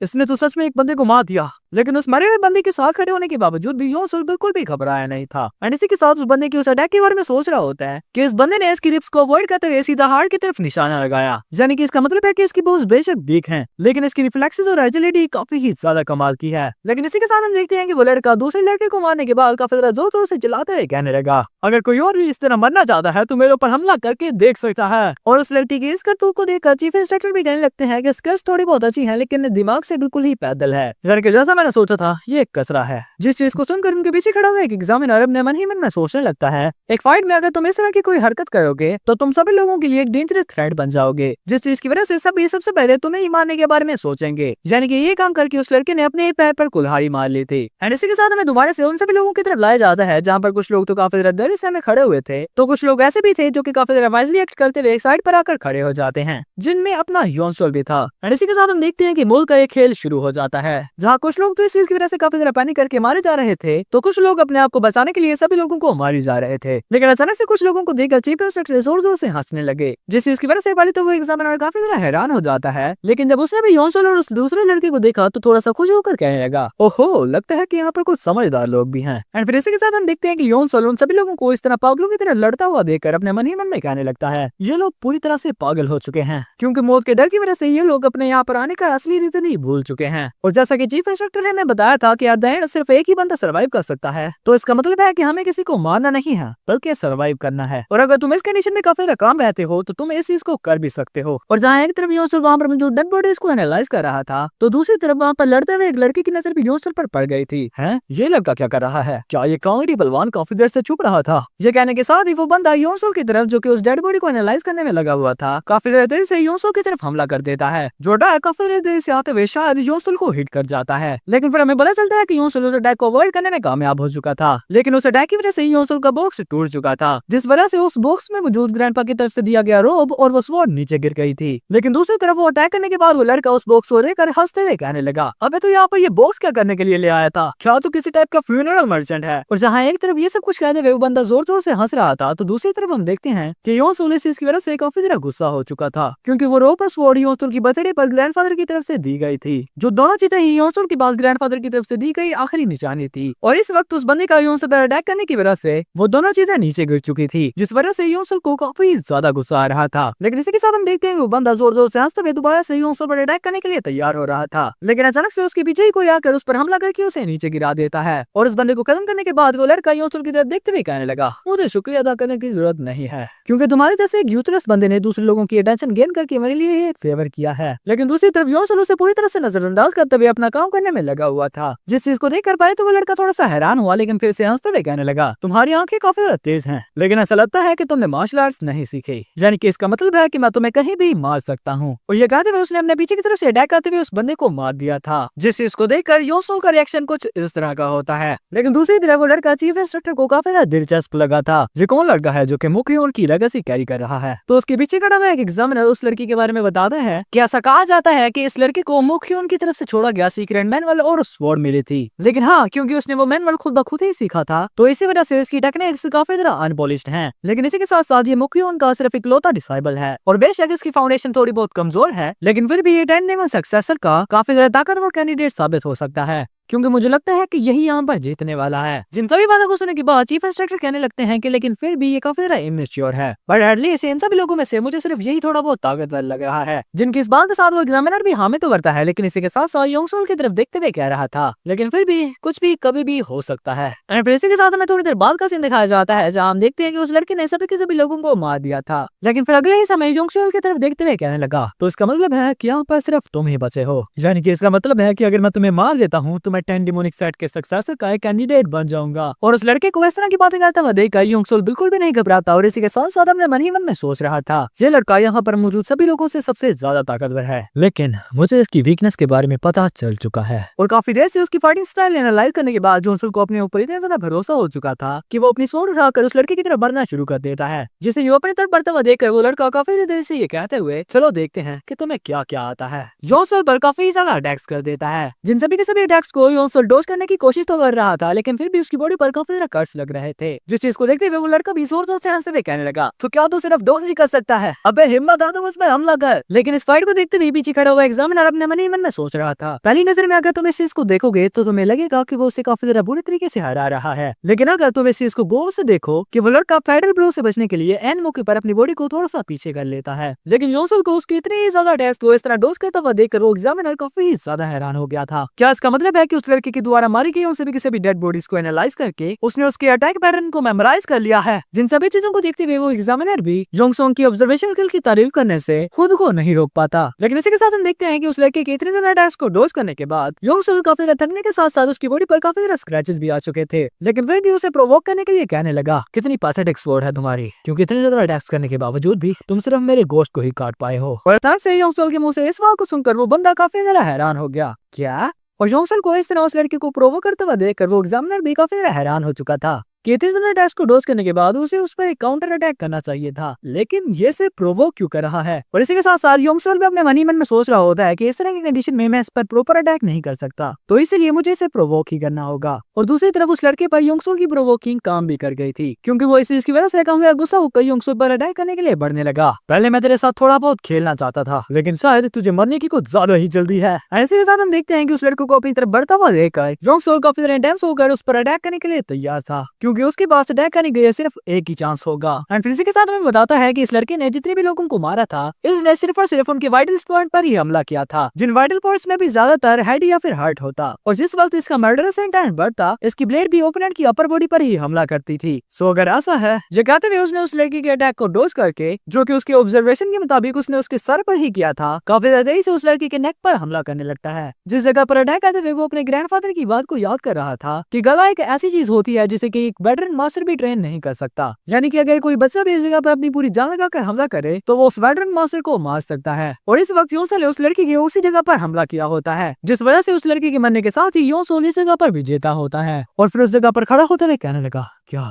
इसने तो सच में एक बंदे को मार दिया, लेकिन उस मरे हुए बंदे के साथ खड़े होने के बावजूद भी योनसोल बिल्कुल भी घबराया नहीं था। एंड इसी के साथ उस बंदे की उस अटैक के बारे में सोच रहा होता है कि इस बंदे ने इसकी रिप्स को अवॉइड करते हुए सीधा हार्ट की तरफ निशाना लगाया, यानी कि इसका मतलब है कि इसकी बोन्स बेशक वीक हैं, लेकिन इसकी रिफ्लेक्सेस और एजिलिटी काफी ही ज्यादा कमाल की है। लेकिन इसी के साथ हम देखते हैं कि वो लड़का दूसरे लड़के को मारने के बाद काफी जोर जोर से चिल्लाते हुए कहने लगा, अगर कोई और भी इस तरह मरना चाहता है तो मेरे ऊपर हमला करके देख सकता है। और उस लड़की की इस करतूत को देखकर चीफ इंस्ट्रक्टर भी कहने लगते हैं कि स्किल्स थोड़ी बहुत अच्छी हैं, लेकिन दिमाग से बिल्कुल ही पैदल है, यानी कि जैसा मैंने सोचा था ये एक कचरा है। जिस चीज को सुनकर उनके पीछे खड़ा हुआ एक एग्जामिनर अपने मन ही मन में सोचने लगता है, एक फाइट में अगर तुम इस तरह की कोई हरकत करोगे तो तुम सभी लोगों के लिए एक डेंजरस थ्रेट बन जाओगे, जिस चीज की वजह से सभी सबसे पहले तुम्हें ही मारने के बारे में सोचेंगे। यानी कि ये काम करके उस लड़के ने अपने पैर पर कुल्हाड़ी मार ली थी। एंड इसी के साथ हमें दोबारा से उन सभी लोगों की तरफ लाया जाता है, जहाँ पर कुछ लोग तो काफी डर से हमें खड़े हुए थे, तो कुछ लोग ऐसे भी थे जो कि काफी वाइजली एक्ट करते हुए एक साइड पर आकर खड़े हो जाते हैं, जिनमें अपना योनसोल भी था। एंड इसी के साथ हम देखते हैं कि मुल्क का एक खेल शुरू हो जाता है, जहाँ कुछ लोग लोग तो इस चीज की वजह से काफी ज्यादा पैनिक करके मारे जा रहे थे, तो कुछ लोग अपने आप को बचाने के लिए सभी लोगों को मारे जा रहे थे। लेकिन अचानक से कुछ लोगों को देखकर चीफ इंस्पेक्टर जोर जोर से हंसने लगे, जिस चीज की वजह से पहले तो वो एग्जामिनर काफी ज्यादा हैरान हो जाता है। लेकिन जब उसने भी योनसोल और उस दूसरे लड़के को देखा तो थोड़ा सा खुश होकर कहने लगा, ओहो, लगता है कि यहाँ पर कुछ समझदार लोग भी हैं। एंड फिर इसी के साथ हम देखते हैं कि योनसोल उन सभी लोगों को इस तरह पागलों की तरह लड़ता हुआ देखकर अपने मन ही मन में कहने लगता है, ये लोग पूरी तरह से पागल हो चुके हैं, क्योंकि मौत के डर की वजह से ये लोग अपने यहाँ पर आने का असली रीजन ही भूल चुके हैं। और जैसा कि चीफ इंस्पेक्टर ने हमें बताया था कि एट द एंड सिर्फ एक ही बंदा सर्वाइव कर सकता है, तो इसका मतलब है कि हमें किसी को मारना नहीं है बल्कि सर्वाइव करना है। और अगर तुम इस कंडीशन में काफी काम रहते हो तो तुम इस चीज को कर भी सकते हो। और जहाँ एक तरफ योनसोल वहाँ पर जो डेड बॉडीज को एनालाइज कर रहा था, तो दूसरी तरफ वहाँ पर लड़ते हुए एक लड़के की नजर भी योनसोल पर पड़ गई थी। है ये लड़का क्या कर रहा है? क्या ये कॉमेडी बलवान काफी देर से चुप रहा था? ये कहने के साथ ही वो बंदा योनसोल की तरफ जो कि उस डेड बॉडी को एनालाइज करने में लगा हुआ था, काफी देर तेजी से योनसोल की तरफ हमला कर देता है, जो अटैक काफी देर से आते हुए शायद योनसोल को हिट कर जाता है। लेकिन फिर हमें पता चलता है कि योनसोल उस अटैक को अवॉइड करने में कामयाब हो चुका था, लेकिन उस अटैक की वजह से योनसोल का बॉक्स टूट चुका था, जिस वजह से उस बॉक्स में मौजूद ग्रैंडपा की तरफ से दिया गया रोब और वो स्वॉर्ड नीचे गिर गई थी। लेकिन दूसरी तरफ वो अटैक करने के बाद वो लड़का उस बॉक्स को लेकर हंसते हुए कहने लगा, अबे तो यहाँ पर ये बॉक्स क्या करने के लिए ले आया था? क्या तो किसी टाइप का फ्यूनरल मर्चेंट है? और जहाँ एक तरफ ये सब कुछ कहते हुए वो बंदा जोर जोर से हंस रहा था, तो दूसरी तरफ हम देखते हैं कि योनसोल इस चीज की वजह से काफी ज्यादा गुस्सा हो चुका था, क्योंकि वो रोब और स्वॉर्ड योनसोल की बर्थडे पर ग्रैंडफादर की तरफ से दी गई थी, जो दोनों चीजें ही योनसोल के पास ग्रैंडफादर की तरफ से दी गई आखिरी निशानी थी। और इस वक्त उस बंदे का योनसोल पर अटैक करने की वजह से वो दोनों चीजें नीचे गिर चुकी थी, जिस वजह से योनसोल को काफी ज्यादा गुस्सा आ रहा था। लेकिन इसी के साथ हम देखते हैं वो बंदा जोर जोर से हंसते हुए दोबारा से योनसोल पर अटैक करने के लिए तैयार हो रहा था, लेकिन अचानक से उसके पीछे ही कोई आकर उस पर हमला करके उसे नीचे गिरा देता है। और उस बंदे को खत्म करने के बाद वो लड़का योनसोल की तरफ देखते हुए कहने लगा, मुझे शुक्रिया अदा करने की जरूरत नहीं है, क्योंकि तुम्हारे जैसे एक यूथलेस बंदे ने दूसरे लोगों की अटेंशन गेन करके मेरे लिए एक फेवर किया है। लेकिन दूसरी तरफ योनसोल उसे पूरी तरह से नजरअंदाज करते हुए अपना काम करने में लगा हुआ था, जिस चीज को देख कर पाए तो वो लड़का थोड़ा सा हैरान हुआ, लेकिन फिर से हंसते हुए कहने लगा, तुम्हारी आंखें काफी ज्यादा तेज हैं, लेकिन ऐसा लगता है कि तुमने मार्शल आर्ट्स नहीं सीखी, यानी कि इसका मतलब है कि मैं तुम्हें कहीं भी मार सकता हूँ। और ये कहते हुए उसने अपने पीछे की तरफ से अटैक करते हुए उस बंदे को मार दिया था, जिस चीज को देखकर योनसोल का रिएक्शन कुछ इस तरह का होता है। लेकिन दूसरी तरफ वो लड़का चीफ इंस्पेक्टर को काफी ज्यादा दिलचस्प लगा था। ये कौन लड़का है जो कि मुख्य उनकी लेगेसी कैरी कर रहा है? तो उसके पीछे खड़ा हुआ एक एग्जामिनर उस लड़की के बारे में बताता है कि ऐसा कहा जाता है कि इस लड़के को मुख्य उनकी तरफ से छोड़ा गया सीक्रेट मैनुअल और स्वॉर्ड मिली थी, लेकिन हाँ, क्योंकि उसने वो मैनुअल खुद ब खुद ही सीखा था, तो इसी वजह से इसकी टेक्निक्स काफी ज्यादा अनपॉलिश्ड हैं। लेकिन इसी के साथ साथ ये मुख्य उनका सिर्फ इकलौता डिसाइबल है, और बेशक इसकी फाउंडेशन थोड़ी बहुत कमजोर है, लेकिन फिर भी ये 10 लेवल सक्सेसर का काफी ज्यादा ताकतवर कैंडिडेट साबित हो सकता है, क्योंकि मुझे लगता है कि यही यहाँ पर जीतने वाला है। जिन सभी बातों को सुनने के बाद चीफ इंस्पेक्टर कहने लगते हैं कि लेकिन फिर भी ये काफी ज्यादा इमेच्योर है, बट एटलीस्ट इन सभी लोगों में से मुझे सिर्फ यही थोड़ा बहुत ताकतवर लग रहा है। जिनकी इस बात के साथ वो एग्जामिनर भी हामी तो करता है, लेकिन इसी के साथ साथ योनसोल की तरफ देखते हुए कह रहा था, लेकिन फिर भी कुछ भी कभी भी हो सकता है। एंड फिर इसी के साथ हमें थोड़ी देर बाद का सीन दिखाया जाता है, जहाँ हम देखते हैं कि उस लड़के ने सभी के सभी लोगों को मार दिया था, लेकिन फिर अगले ही समय योनसोल की तरफ देखते हुए कहने लगा, तो इसका मतलब है कि यहाँ पर सिर्फ तुम ही बचे हो, यानी कि इसका मतलब है कि अगर मैं तुम्हें मार देता हूँ तो मैं 10 डिमोनिक सेट के सक्सेसर का एक कैंडिडेट बन जाऊंगा। और उस लड़के को इस तरह की बातें करता हुआ देखकर योनसोल बिल्कुल भी नहीं घबराता, और इसी के साथ साथ अपने मन ही मन में सोच रहा था, ये लड़का यहाँ पर मौजूद सभी लोगों से सबसे ज्यादा ताकतवर है, लेकिन मुझे इसकी वीकनेस के बारे में पता चल चुका है। और काफी देर से उसकी फाइटिंग स्टाइल एनालाइज करने के बाद योनसोल को अपने ऊपर इतना ज्यादा भरोसा हो चुका था कि वो अपनी सोच उठाकर उस लड़के की तरफ बढ़ना शुरू कर देता है, जिसे वो अपनी तरफ बढ़ता हुआ देखकर वो लड़का काफी देर से ये कहते हुए, चलो देखते हैं कि तुम्हें क्या क्या आता है, योनसोल पर काफी ज्यादा अटैक्स कर देता है। जिन सभी के सभी अटैक्स को योनसोल डोज करने की कोशिश तो कर रहा था, लेकिन फिर भी उसकी बॉडी पर काफी ज्यादा कट्स लग रहे थे, जिस चीज को देखते हुए वो लड़का भी जोर जोर से हंसते हुए कहने लगा, तो क्या तू सिर्फ डोज ही कर सकता है? अबे हिम्मत आ तो उस पर हमला कर। लेकिन इस फाइट को देखते हुए पीछे खड़ा हुआ एग्जामिनर अपने मन ही मन में सोच रहा था, पहली नजर में अगर तुम इस चीज को देखोगे तो तुम्हें लगेगा कि वो उसे काफी ज्यादा बुरी तरीके से हरा रहा है, लेकिन अगर तुम इस चीज को गौर से देखो कि वो लड़का फेडरल ब्लो से बचने के लिए एन मौके पर अपनी बॉडी को थोड़ा सा पीछे कर लेता है। लेकिन योनसोल को उसकी इतनी ज्यादा टेस्ट को इस तरह डोज करता हुआ देखकर वो एग्जामिनर काफी ज्यादा हैरान हो गया था। क्या इसका मतलब है कि उस लड़के के द्वारा मारी गई उन सभी की सभी डेड बॉडीज को एनालाइज करके उसने उसके अटैक पैटर्न को मेमोराइज कर लिया है? जिन सभी चीजों को देखते हुए वो एग्जामिनर भी योंगसोंग की ऑब्जर्वेशन स्किल की तारीफ करने से खुद को नहीं रोक पाता। लेकिन इसी के साथ हम देखते हैं कि उस लड़के के इतने ज्यादा अटैक्स को डोज करने के बाद योंगसोंग काफी ज्यादा थकने के साथ साथ उसकी बॉडी पर काफी ज्यादा स्क्रैचेस भी आ चुके थे, लेकिन फिर भी उसे प्रोवोक करने के लिए कहने लगा, कितनी पैथेटिक स्वॉर्ड है तुम्हारी, क्योंकि इतने ज्यादा अटैक्स करने के बावजूद भी तुम सिर्फ मेरे गोश्त को ही काट पाए हो। और अचानक से योंगसोंग के मुंह से इस बात को सुनकर वो बंदा काफी ज्यादा हैरान हो गया। क्या? और योंगसोंग को इस तरह उस लड़के को प्रोवोक करते हुए देखकर वो एग्जामिनर भी काफी ज्यादा हैरान हो चुका था। कि इतने ज्यादा टेस्ट को डोज करने के बाद उसे उस पर एक काउंटर अटैक करना चाहिए था, लेकिन ये सिर्फ प्रोवोक क्यों कर रहा है। और इसी के साथ साथ योंगसोल भी अपने मन ही मन में सोच रहा होता है कि इस तरह की कंडीशन में मैं इस पर प्रॉपर अटैक नहीं कर सकता, तो इसलिए मुझे इसे प्रोवोक ही करना होगा। और दूसरी तरफ उस लड़के पर योंगसोल की प्रोवोकिंग काम भी कर गई थी, क्योंकि वो इस चीज की वजह से काफी गुस्सा होकर योंगसोल पर अटैक करने के लिए बढ़ने लगा। पहले मैं तेरे साथ थोड़ा बहुत खेलना चाहता था, लेकिन शायद तुझे मरने की कुछ ज्यादा ही जल्दी है। ऐसे के साथ हम देखते हैं कि उस लड़के को अपनी तरफ बढ़ता हुआ देखकर योंगसोल काफी तरह इंटेंस होकर उस पर अटैक करने के लिए तैयार था, क्योंकि उसके पास अटैक करने के लिए सिर्फ एक ही चांस होगा। एंड फिर इसी के साथ हमें बताता है कि इस लड़के ने जितने भी लोगों को मारा था, इसने सिर्फ और सिर्फ उनके वाइटल पॉइंट पर ही हमला किया था, जिन वाइटल पॉइंट्स में भी ज्यादातर हेड या फिर हार्ट होता। और जिस वक्त इसका मर्डरस इंटेंट बढ़ता, इसकी ब्लेड भी ओपोनेंट की अपर बॉडी पर ही हमला करती थी। सो अगर ऐसा है, ये कहते हुए उसने उस लड़की के अटैक को डोज करके, जो कि उसके ऑब्जर्वेशन के मुताबिक उसने उसके सर पर ही किया था, काफी ज्यादा से उस लड़की के नेक पर हमला करने लगता है। जिस जगह पर अटैक करते हुए वो अपने ग्रैंडफादर की बात को याद कर रहा था कि गला एक ऐसी चीज होती है जिसे कि एक वेटरन मास्टर भी ट्रेन नहीं कर सकता, यानी कि अगर कोई बच्चा भी इस जगह पर अपनी पूरी जान लगाकर हमला करे तो वो उस वेटरन मास्टर को मार सकता है। और इस वक्त योंसोल ने उस लड़की के उसी जगह पर हमला किया होता है, जिस वजह से उस लड़की के मरने के साथ ही योंसोल इस जगह पर विजेता होता है। और फिर उस जगह पर खड़ा होते हुए कहने लगा, क्या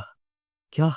क्या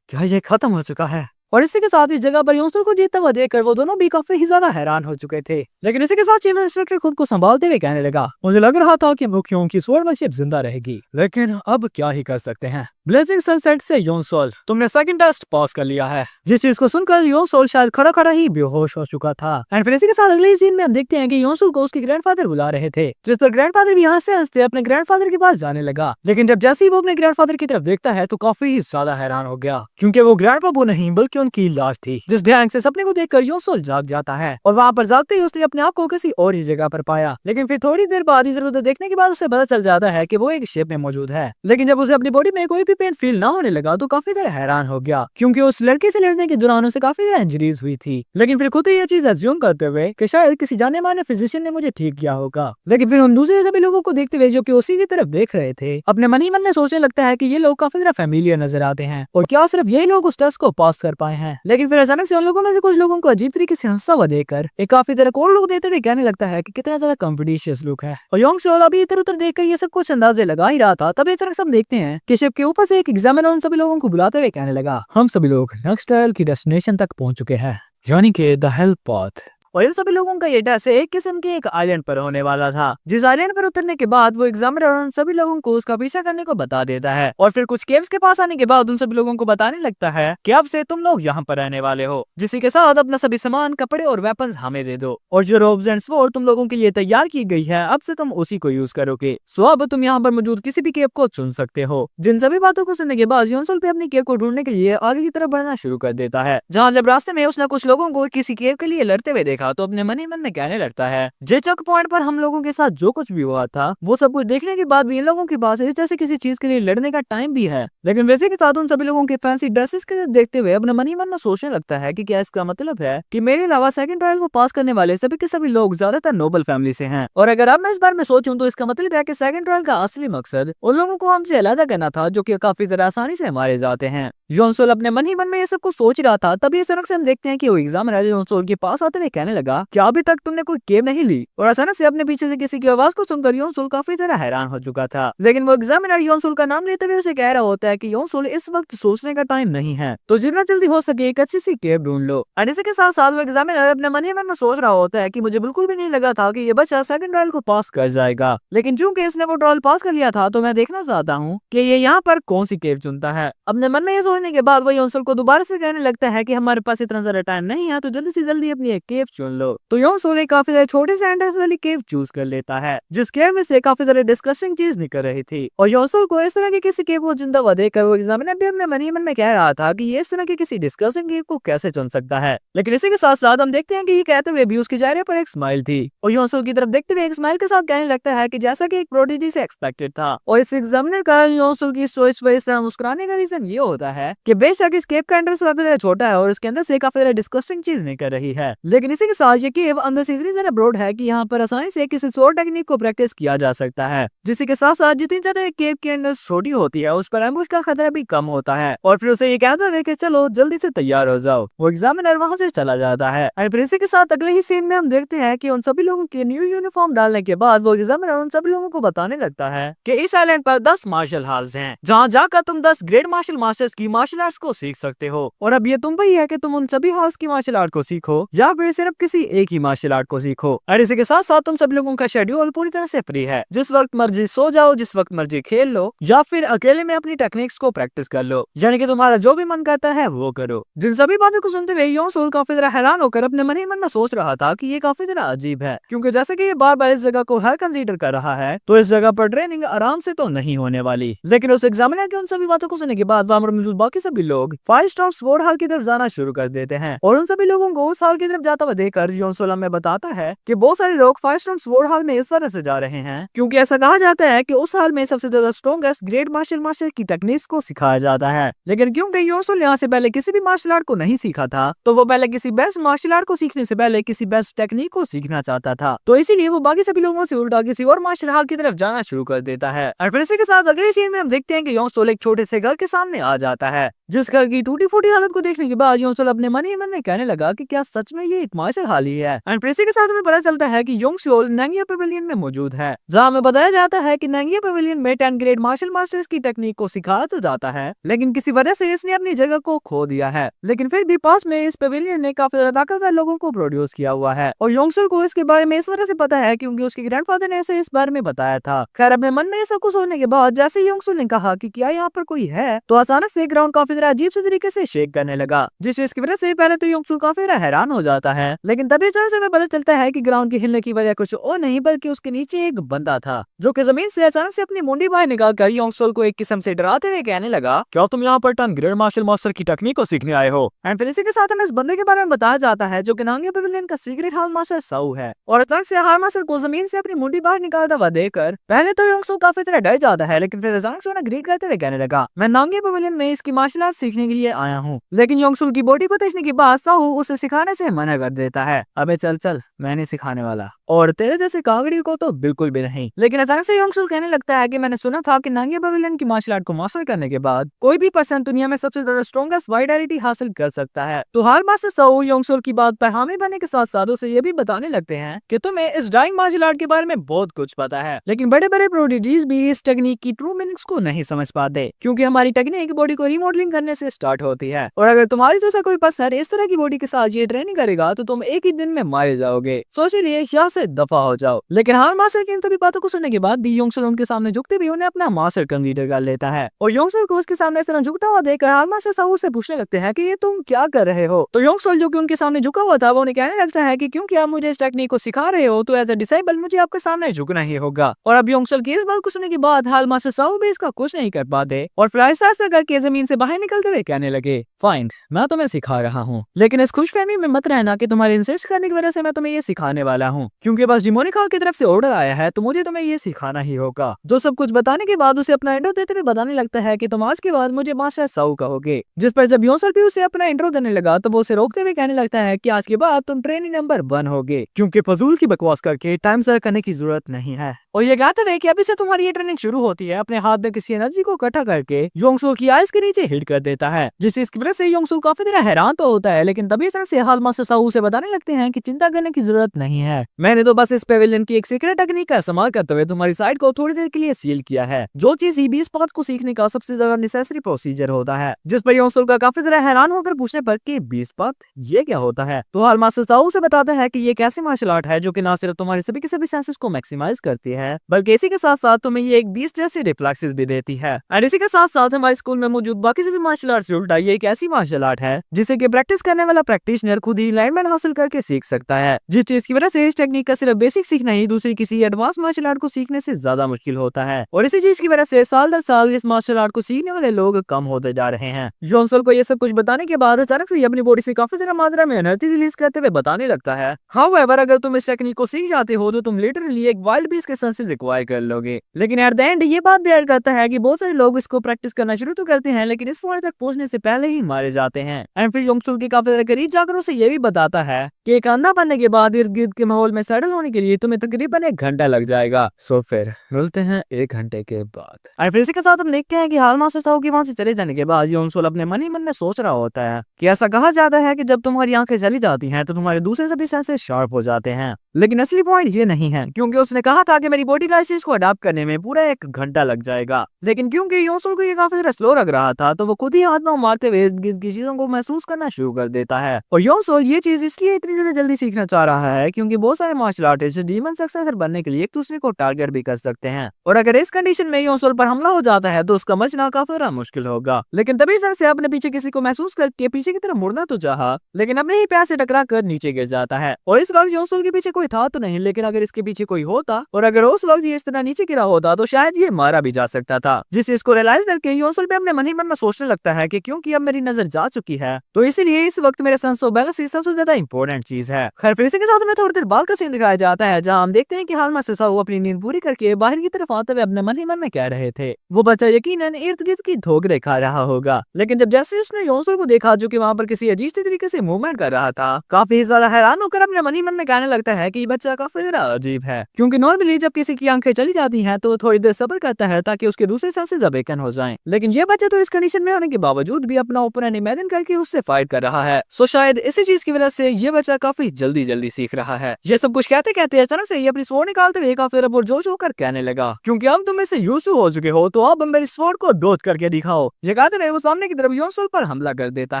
क्या ये खत्म हो चुका है। और इसी के साथ इस जगह पर योंसोल को जीतता हुआ देखकर वो दोनों भी काफी ही ज्यादा हैरान हो चुके थे। लेकिन इसी के साथ चीफ इंस्पेक्टर खुद को संभालते हुए कहने लगा, मुझे लग रहा था कि मुख्यों की स्वॉर्डमैनशिप जिंदा रहेगी, लेकिन अब क्या ही कर सकते हैं। ब्लेजिंग सनसेट से योंसोल, तुमने सेकंड टेस्ट पास कर लिया है। जिस चीज को सुनकर योंसोल शायद खड़ा खड़ा ही बेहोश हो चुका था। एंड फिर इसी के साथ अगले सीन में हम देखते हैं कि योंसोल को उसके ग्रैंडफादर बुला रहे थे, जिस पर ग्रैंडफादर भी हंसते हंसते अपने ग्रैंडफादर के पास जाने लगा। लेकिन जब जैसे ही वो अपने ग्रैंडफादर की तरफ देखता है तो काफी ही ज्यादा हैरान हो गया, क्योंकि वो ग्रैंडपा नहीं बल्कि उनकी लाश थी। जिस भयानक से सपने को देखकर योंसोल जाग जाता है और वहाँ पर जागते ही उसने अपने आप को किसी और ही जगह पर पाया। लेकिन फिर थोड़ी देर बाद इधर उधर देखने के बाद उसे पता चल जाता है कि वो एक शिप में मौजूद है। लेकिन जब उसे अपनी बॉडी में कोई भी पेन फील ना होने लगा तो काफी देर हैरान हो गया, क्योंकि उस लड़के से लड़ने के दौरान उसे काफी ज्यादा इंजरीज हुई थी। लेकिन फिर खुद ही ये चीज अज्यूम करते हुए कि शायद किसी जाने माने फिजिशियन ने मुझे ठीक किया होगा। लेकिन फिर उन दूसरे सभी लोगों को देखते हुए जो कि उसी की तरफ देख रहे थे, अपने मन ही मन में सोचने लगता है कि ये लोग काफी ज्यादा फैमिलियर नजर आते हैं और क्या सिर्फ यही लोग उस टेस्ट को पास कर पाए हैं। लेकिन फिर अचानक से उन लोगों में से कुछ लोगों को अजीब तरीके से हंसता हुआ देखकर एक काफी तरह को लोग देते हुए कहने लगता है कि कितना ज्यादा कॉम्पिटिशियस लुक है। और योंगसोल अभी इधर उधर देखकर ये सब कुछ अंदाजे लगा ही रहा था, तभी अचानक से हम देखते हैं कि शिप के ऊपर से एक एग्जामिनर उन सभी लोगों को बुलाते हुए कहने लगा, हम सभी लोग नेक्स्ट ट्रायल की डेस्टिनेशन तक पहुंच चुके हैं, यानी कि द हेल्प पाथ। और इन सभी लोगों का ये टेस्ट एक किस्म के एक आइलैंड पर होने वाला था, जिस आइलैंड पर उतरने के बाद वो एग्जामिनर उन सभी लोगों को उसका पीछा करने को बता देता है। और फिर कुछ केव्स के पास आने के बाद उन सभी लोगों को बताने लगता है कि अब से तुम लोग यहाँ पर रहने वाले हो, जिसी के साथ अपना सभी सामान, कपड़े और वेपन्स हमें दे दो, और जो रोब्स एंड स्वॉर्ड तुम लोगों के लिए तैयार की गई है अब से तुम उसी को यूज करोगे। सो अब तुम यहाँ पर मौजूद किसी भी केव को चुन सकते हो। जिन सभी बातों को सुनने के बाद योंसोल पे अपनी केव को ढूंढने के लिए आगे की तरफ बढ़ना शुरू कर देता है, जहाँ जब रास्ते में उसने कुछ लोगों को किसी केव के लिए लड़ते हुए देखा तो अपने मन ही में कहने लगता है, जे चेक पॉइंट पर हम लोगों के साथ जो कुछ भी हुआ था वो सब कुछ देखने के बाद भी इन लोगों के पास इस जैसे किसी चीज के लिए लड़ने का टाइम भी है। लेकिन वैसे के साथ उन सभी लोगों के फैंसी ड्रेसेस के देखते हुए अपने मन ही मन में सोचने लगता है कि क्या इसका मतलब है कि मेरे अलावा सेकंड ट्रायल को पास करने वाले सभी के सभी लोग ज्यादातर नोबल फैमिली से हैं। और अगर अब मैं इस बारे में सोचूं तो इसका मतलब है कि सेकंड ट्रायल का असली मकसद उन लोगों को हमसे अलग करना था जो कि काफी ज्यादा आसानी से मारे जाते हैं। योंसोल अपने मन ही मन में ये सब कुछ सोच रहा था, तभी अचानक से हम देखते हैं कि वो एग्जामिनर योंसोल के पास आते हुए कहने लगा, क्या अभी तक तुमने कोई केव नहीं ली। और अचानक से अपने पीछे से किसी की आवाज को सुनकर योंसोल काफी ज्यादा हैरान हो चुका था। लेकिन वो एग्जामिनर योंसोल का नाम लेते हुए उसे कह रहा होता है कि योंसोल इस वक्त सोचने का टाइम नहीं है, तो जितना जल्दी हो सके एक अच्छी सी केव ढूंढ लो। और इसी के साथ साथ वो एग्जामिनर अपने मन ही मन में सोच रहा होता है कि मुझे बिल्कुल भी नहीं लगा था कि ये बच्चा सेकंड ट्रायल को पास कर जाएगा, लेकिन चूंकि इसने वो ट्रायल पास कर लिया था तो मैं देखना चाहता हूँ कि ये यहाँ पर कौन सी केव चुनता है। अपने मन में ये सोचने के बाद वो योंसोल को दोबारा से कहने लगता है कि हमारे पास इतना ज्यादा टाइम नहीं है, तो जल्दी से जल्दी अपनी एक केव चुन लो। तो योंसोल एक काफी ज्यादा छोटे से एंट्रेंस वाली केव चूज कर लेता है, जिस केव में से काफी ज्यादा डिस्कस्टिंग चीज निकल रही थी। और योंसोल को इस तरह के किसी केव को जिंदा हुआ देखकर वो एग्जामिनर भी अपने मन ही मन में कह रहा था कि ये इस तरह के किसी डिस्कस्टिंग केव को कैसे चुन सकता है। लेकिन इसी के साथ साथ हम देखते हैं कि ये कहते हुए भी उसके चेहरे पर एक स्माइल थी, और योंसोल की तरफ देखते हुए एक स्माइल के साथ कहने लगता है कि जैसा कि एक प्रोडिजी से एक्सपेक्टेड था। और इस एग्जामिनर का योंसोल की चॉइस पर इस तरह मुस्कुराने का रीजन ये होता है है कि बेशक इस केव का एंट्रेंस काफी ज्यादा छोटा है और उसके अंदर से काफी ज्यादा डिस्कस्टिंग चीज निकल रही है, लेकिन इसी के साथ ये केव अंदर से इतनी ज्यादा ब्रॉड है कि यहाँ पर आसानी से किसी और टेक्निक को प्रैक्टिस किया जा सकता है, जिसी के साथ साथ जितनी ज्यादा केव के अंदर छोटी होती है उस पर एम्बुश का खतरा भी कम होता है। और फिर उसे ये कहता है कि चलो जल्दी से तैयार हो जाओ। वो एग्जामिनर वहां से चला जाता है और फिर इसी के साथ अगले ही सीन में हम देखते हैं कि उन सभी लोगों के न्यू यूनिफॉर्म डालने के बाद वो एग्जामिनर उन सभी लोगों को बताने लगता है कि इस आइलैंड पर 10 मार्शल हाल्स हैं, जहाँ जाकर तुम 10 ग्रेट मार्शल मास्टर्स की मार्शल आर्ट्स को सीख सकते हो। और अब ये तुम पर ही है कि तुम उन सभी हाल्स की मार्शल आर्ट को सीखो या फिर सिर्फ किसी एक ही मार्शल आर्ट को सीखो। और इसी के साथ साथ तुम सभी लोगों का शेड्यूल पूरी तरह से फ्री है, जिस वक्त मर्जी सो जाओ, जिस वक्त मर्जी खेल लो या फिर अकेले में अपनी टेक्निक्स को प्रैक्टिस कर लो, यानी कि तुम्हारा जो भी मन करता है वो करो। जिन सभी बातों को सुनते हुए योंग सोल काफी ज्यादा हैरान होकर अपने मन ही मन में सोच रहा था कि ये काफी ज्यादा अजीब है, क्योंकि जैसे कि ये बार बार इस जगह को हर कंसीडर कर रहा है तो इस जगह पर ट्रेनिंग आराम से तो नहीं होने वाली। लेकिन उस एग्जामिनर की उन सभी बातों को सुनने के बाद वहाँ पर मौजूद बाकी सभी लोग 5 स्टार स्वॉर्ड हॉल की तरफ जाना शुरू कर देते हैं और उन सभी लोगों को उस हॉल की तरफ जाता हुआ देखकर योंग सोल हमें बताता है कि बहुत सारे लोग 5 स्टार स्वॉर्ड हॉल में इस तरह से जा रहे हैं क्योंकि ऐसा कहा जाता है कि उस हॉल में सबसे ज्यादा स्ट्रॉन्गेस्ट ग्रेट मार्शल मास्टर की टेक्निक्स को सिखाया जाता है। लेकिन क्योंकि योंग सोल यहाँ से पहले किसी भी मार्शल आर्ट को नहीं सीखा था तो वो पहले किसी बेस्ट मार्शल आर्ट को सीखने से पहले किसी बेस्ट टेक्निक को सीखना चाहता था, तो इसीलिए वो बाकी सभी लोगों से उल्टा किसी और मार्शल आर्ट की तरफ जाना शुरू कर देता है। और फिर इसी के साथ अगले सीन में हम देखते हैं कि योंग सोल एक छोटे से घर के सामने आ जाता है, जिस घर की टूटी फूटी हालत को देखने के बाद योंग सोल अपने मन ही मन में कहने लगा कि क्या सच में ये एक मार्शल हॉल ही है। और फिर इसी के साथ हमें पता चलता है कि योंग सोल नांगिया पेविलियन में मौजूद है, जहाँ हमें बताया जाता है कि नांगिया पेविलियन में 10 ग्रेट मार्शल मास्टर्स की टेक्निक को सिखाया तो जाता है, लेकिन किसी वजह से इसने अपनी जगह को खो दिया है। लेकिन फिर भी पास में इस पेविलियन ने काफी ज्यादा ताकतवर लोगों को प्रोड्यूस किया हुआ है और योंग सोल को इसके बारे में इस वजह से पता है क्योंकि उसके ग्रैंडफादर ने इसे इस बारे में बताया था। खैर अपने मन में ऐसा कुछ होने के बाद जैसे योंग सोल ने कहा कि क्या यहाँ पर कोई है तो अचानक से ग्राउंड काफी ज्यादा अजीब से तरीके से शेक करने लगा, जिस चीज की वजह से पहले तो योंग सोल काफी ज्यादा हैरान हो जाता है, लेकिन तभी अचानक से हमें पता चलता है कि ग्राउंड के हिलने की वजह कुछ और नहीं बल्कि उसके नीचे एक बंदा था जो कि जमीन से अचानक से अपनी मुंडी बाहर निकाल कर योंग सोल को एक किस्म से डराते हुए कहने लगा, क्या तुम यहाँ पर 10 ग्रेट मार्शल मास्टर की टेक्निक को सीखने आए हो। एंड फिर इसी के साथ हमें इस बंदे के बारे में बताया जाता है जो कि नांगिया पेविलियन का सीक्रेट हाल मास्टर साउ है। और अचानक से हाल मास्टर को जमीन से अपनी मुंडी बाहर निकालता हुआ देखकर पहले तो योंग सोल काफी तरह डर जाता है, लेकिन फिर अचानक से उन्हें ग्रीट करते हुए कहने लगा, मैं नांगिया पेविलियन में इसकी मार्शल आर्ट सीखने के लिए आया हूँ। लेकिन योंग सोल की बॉडी को देखने के बाद साउ उसे सिखाने से मना कर देता है, अबे चल चल मैं नहीं सिखाने वाला और तेरे जैसे कागड़ी को तो बिल्कुल भी नहीं। लेकिन अचानक से योंग सोल कहने लगता है कि मैंने सुना था कि नांगिया पेविलियन की मार्शल आर्ट को मास्टर करने के बाद कोई भी पर्सन दुनिया में सबसे ज्यादा स्ट्रॉन्गेस्ट वाइडैरिटी हासिल कर सकता है। तो हाल मास्टर साउ योंग सोल की बात पर हामी बनने के साथ साथ उसे ये भी बताने लगते हैं कि तुम्हें इस डाइंग मार्शल आर्ट के बारे में बहुत कुछ पता है, लेकिन बड़े बड़े प्रोडिजीज भी इस टेक्निक की ट्रू मीनिंग्स को नहीं समझ पाते क्योंकि हमारी टेक्निक बॉडी को रिमॉडलिंग करने से स्टार्ट होती है और अगर तुम्हारी जैसा कोई पर्सन इस तरह की बॉडी के साथ ये ट्रेनिंग करेगा तो तुम एक ही दिन में मारे जाओगे, सो इसलिए यहाँ से दफा हो जाओ। लेकिन हाल मास्टर की इन सभी बातों को सुनने के बाद भी योंग सोल उनके सामने झुकते भी उन्हें अपना मास्टर कंसीडर कर लेता है और योंग सोल को उसके सामने इस तरह झुकता हुआ देखकर हाल मास्टर साउ से पूछने लगते हैं कि ये तुम क्या कर रहे हो। तो योंग सोल जो कि उनके सामने झुका हुआ था वो उन्हें कहने लगता है कि क्योंकि आप मुझे इस टेक्निक को सिखा रहे हो तो एज अ डिसाइबल मुझे आपके सामने झुकना ही होगा। और अब योंग सोल की इस बात को सुनने के बाद हाल मास्टर साउ भी इसका कुछ नहीं कर पाते और फिर आहिस्ता आहिस्ता करके जमीन से बाहर निकलते हुए कहने लगे, फाइन मैं तुम्हें सिखा रहा हूँ, लेकिन इस खुशफहमी में मत रहना कि तुम्हारे इंसिस्ट करने की वजह से मैं तुम्हें ये सिखाने वाला हूँ, क्योंकि बस डिमोनिक हॉल की तरफ से ऑर्डर आया है तो मुझे तुम्हें ये सिखाना ही होगा। जो सब कुछ बताने के बाद उसे अपना इंट्रो देते हुए बताने लगता है कि तुम आज के बाद मुझे मास्टर साउ कहोगे, जिस पर जब योंग सोल भी उसे अपना इंट्रो देने लगा तो वो उसे रोकते हुए कहने लगता है कि आज के बाद तुम ट्रेनिंग नंबर 1 होगे, क्योंकि फजूल की बकवास करके टाइम सर करने की जरूरत नहीं है। और ये कहते हुए कि अभी से तुम्हारी ये ट्रेनिंग शुरू होती है, अपने हाथ में किसी एनर्जी को इकट्ठा करके योंग सोल की आइस के नीचे हिट कर देता है, जिस चीज की वजह से योंग सोल काफी तरह हैरान तो होता है, लेकिन तभी से हाल मास्टर साउ उसे बताने लगते हैं कि चिंता करने की जरूरत नहीं है, मैंने तो बस इस पेविलियन की एक सीक्रेट टेक्निक का इस्तेमाल करते हुए तुम्हारी साइड को थोड़ी देर के लिए सील किया है, जो चीज ही 20 पाथ को सीखने का सबसे ज्यादा नेसेसरी प्रोसीजर होता है। जिस पर योंग सोल का काफी तरह हैरान होकर पूछने पर कि 20 पाथ ये क्या होता है, तो हाल मास्टर साउ से बताता है कि ये एक ऐसी मार्शल आर्ट है जो कि न सिर्फ तुम्हारे सभी के सभी सेंसेस को मैक्सिमाइज करती है बल्कि इसी के साथ साथ तुम्हें ये एक 20 जैसी रिफ्लेक्सेस भी देती है। और इसी के साथ साथ हमारे स्कूल में मौजूद बाकी सभी मार्शल आर्ट से उल्टा ये एक ऐसी मार्शल आर्ट है जिसे कि प्रैक्टिस करने वाला प्रैक्टिशनर खुद ही एनलाइटमेंट हासिल करके सीख सकता है, जिस चीज की वजह से इस टेक्निक का सिर्फ बेसिक सीखना ही दूसरी किसी एडवांस मार्शल आर्ट को सीखने से ज्यादा मुश्किल होता है और इसी चीज की वजह से साल दर साल इस मार्शल आर्ट को सीखने वाले लोग कम होते जा रहे हैं। योंग सोल को ये सब कुछ बताने के बाद अचानक से अपनी बॉडी से काफी ज्यादा मात्रा में एनर्जी रिलीज करते हुए बताने लगता है, हाउएवर अगर तुम इस टेक्निक को सीख जाते हो तो तुम लिटरली एक वाइल्ड बीस्ट के सेंसेस एक्वायर कर लोगे। लेकिन एट द एंड ये बात भी ऐड करता है कि बहुत सारे लोग इसको प्रैक्टिस करना शुरू तो करते हैं लेकिन इस पॉइंट तक पहुंचने से पहले ही मारे जाते हैं। एंड फिर योंगसुल के काफी ज्यादा करीब जाकर उसे ये भी बताता है कि एक अंधा बनने के बाद इर्द गिर्द के माहौल में सेटल होने के लिए तुम्हें तकरीबन 1 घंटा लग जाएगा। सो फिर मिलते हैं 1 घंटे के बाद। और फिर इसी के साथ हम देखते हैं कि हाल मास्टर साहू के वहां से चले जाने के बाद योंगसुल अपने मन ही मन में सोच रहा होता है कि ऐसा कहा जाता है कि जब तुम्हारी आंखें चली जाती हैं तो तुम्हारे दूसरे सभी सेंसेस शार्प हो जाते हैं, लेकिन असली पॉइंट ये नहीं है, क्योंकि उसने कहा था कि मेरी बॉडी का इस चीज को अडॉप्ट करने में पूरा 1 घंटा लग जाएगा। लेकिन क्योंकि योंगसुल को ये काफी ज्यादा स्लो लग रहा था तो वो खुद ही हाथ में मारते हुए इर्द गिर्द की चीजों को महसूस करना शुरू कर देता है। और योंगसुल ये चीज इसलिए इतनी ज्यादा जल्दी सीखना चाह रहा है क्योंकि बहुत सारे मार्शल आर्टिस्ट डीमन सक्सेसर बनने के लिए एक दूसरे को टारगेट भी कर सकते हैं, और अगर इस कंडीशन में योंगसुल पर हमला हो जाता है तो उसका बचना काफी ज्यादा मुश्किल होगा। लेकिन तभी सर से अपने पीछे किसी को महसूस करके पीछे की तरफ मुड़ना तो चाहा, लेकिन अपने ही पैर से टकरा कर नीचे गिर जाता है। और इस वक्त योंगसुल के पीछे कोई था तो नहीं, लेकिन अगर इसके पीछे कोई होता और अगर उस वक्त ये इस तरह नीचे गिरा होता तो शायद ये मारा भी जा सकता था। जिस चीज को रियलाइज करके योंगसुल भी अपने मन ही मन में सोचने लगता है कि क्योंकि अब मेरी नजर जा चुकी है तो इसीलिए इस वक्त मेरे सेंस ऑफ बैलेंस ही सबसे ज्यादा इंपॉर्टेंट चीज है। खैर फिर इसी के साथ में थोड़ी देर बाद का सीन दिखाया जाता है जहाँ हम देखते हैं कि हाल मास्टर साहू अपनी नींद पूरी करके बाहर की तरफ आते हुए अपने मन ही मन में कह रहे थे वो बच्चा यकीनन इर्द गिर्द की ठोकरें खा रहा होगा। लेकिन जब जैसे उसने योंगसुल को देखा जो कि वहाँ पर किसी अजीब सी तरीके से मूवमेंट कर रहा था, काफी ज्यादा हैरान होकर अपने मन ही मन में कहने लगता है कि बच्चा काफी ज्यादा अजीब है, क्योंकि नॉर्मली जब किसी की आंखें चली जाती हैं तो वो थोड़ी देर सब्र करता है ताकि उसके दूसरे सेंसेस अवेकन हो जाएं। लेकिन ये बच्चा तो इस कंडीशन में होने के बावजूद भी अपना ओपोनेंट इमेजिन करके उससे फाइट कर रहा है। सो शायद इसी चीज की वजह से ये बच्चा काफी जल्दी सीख रहा है। ये सब कुछ कहते कहते अचानक से ये अपनी स्वॉर्ड निकालते हुए काफी जोश होकर कहने लगा, क्योंकि अब तुम इससे यूज्ड टू हो चुके हो तो अब मेरी स्वॉर्ड को डोज करके दिखाओ। ये कहते हुए वो सामने की तरफ योंगसुल पर हमला कर देता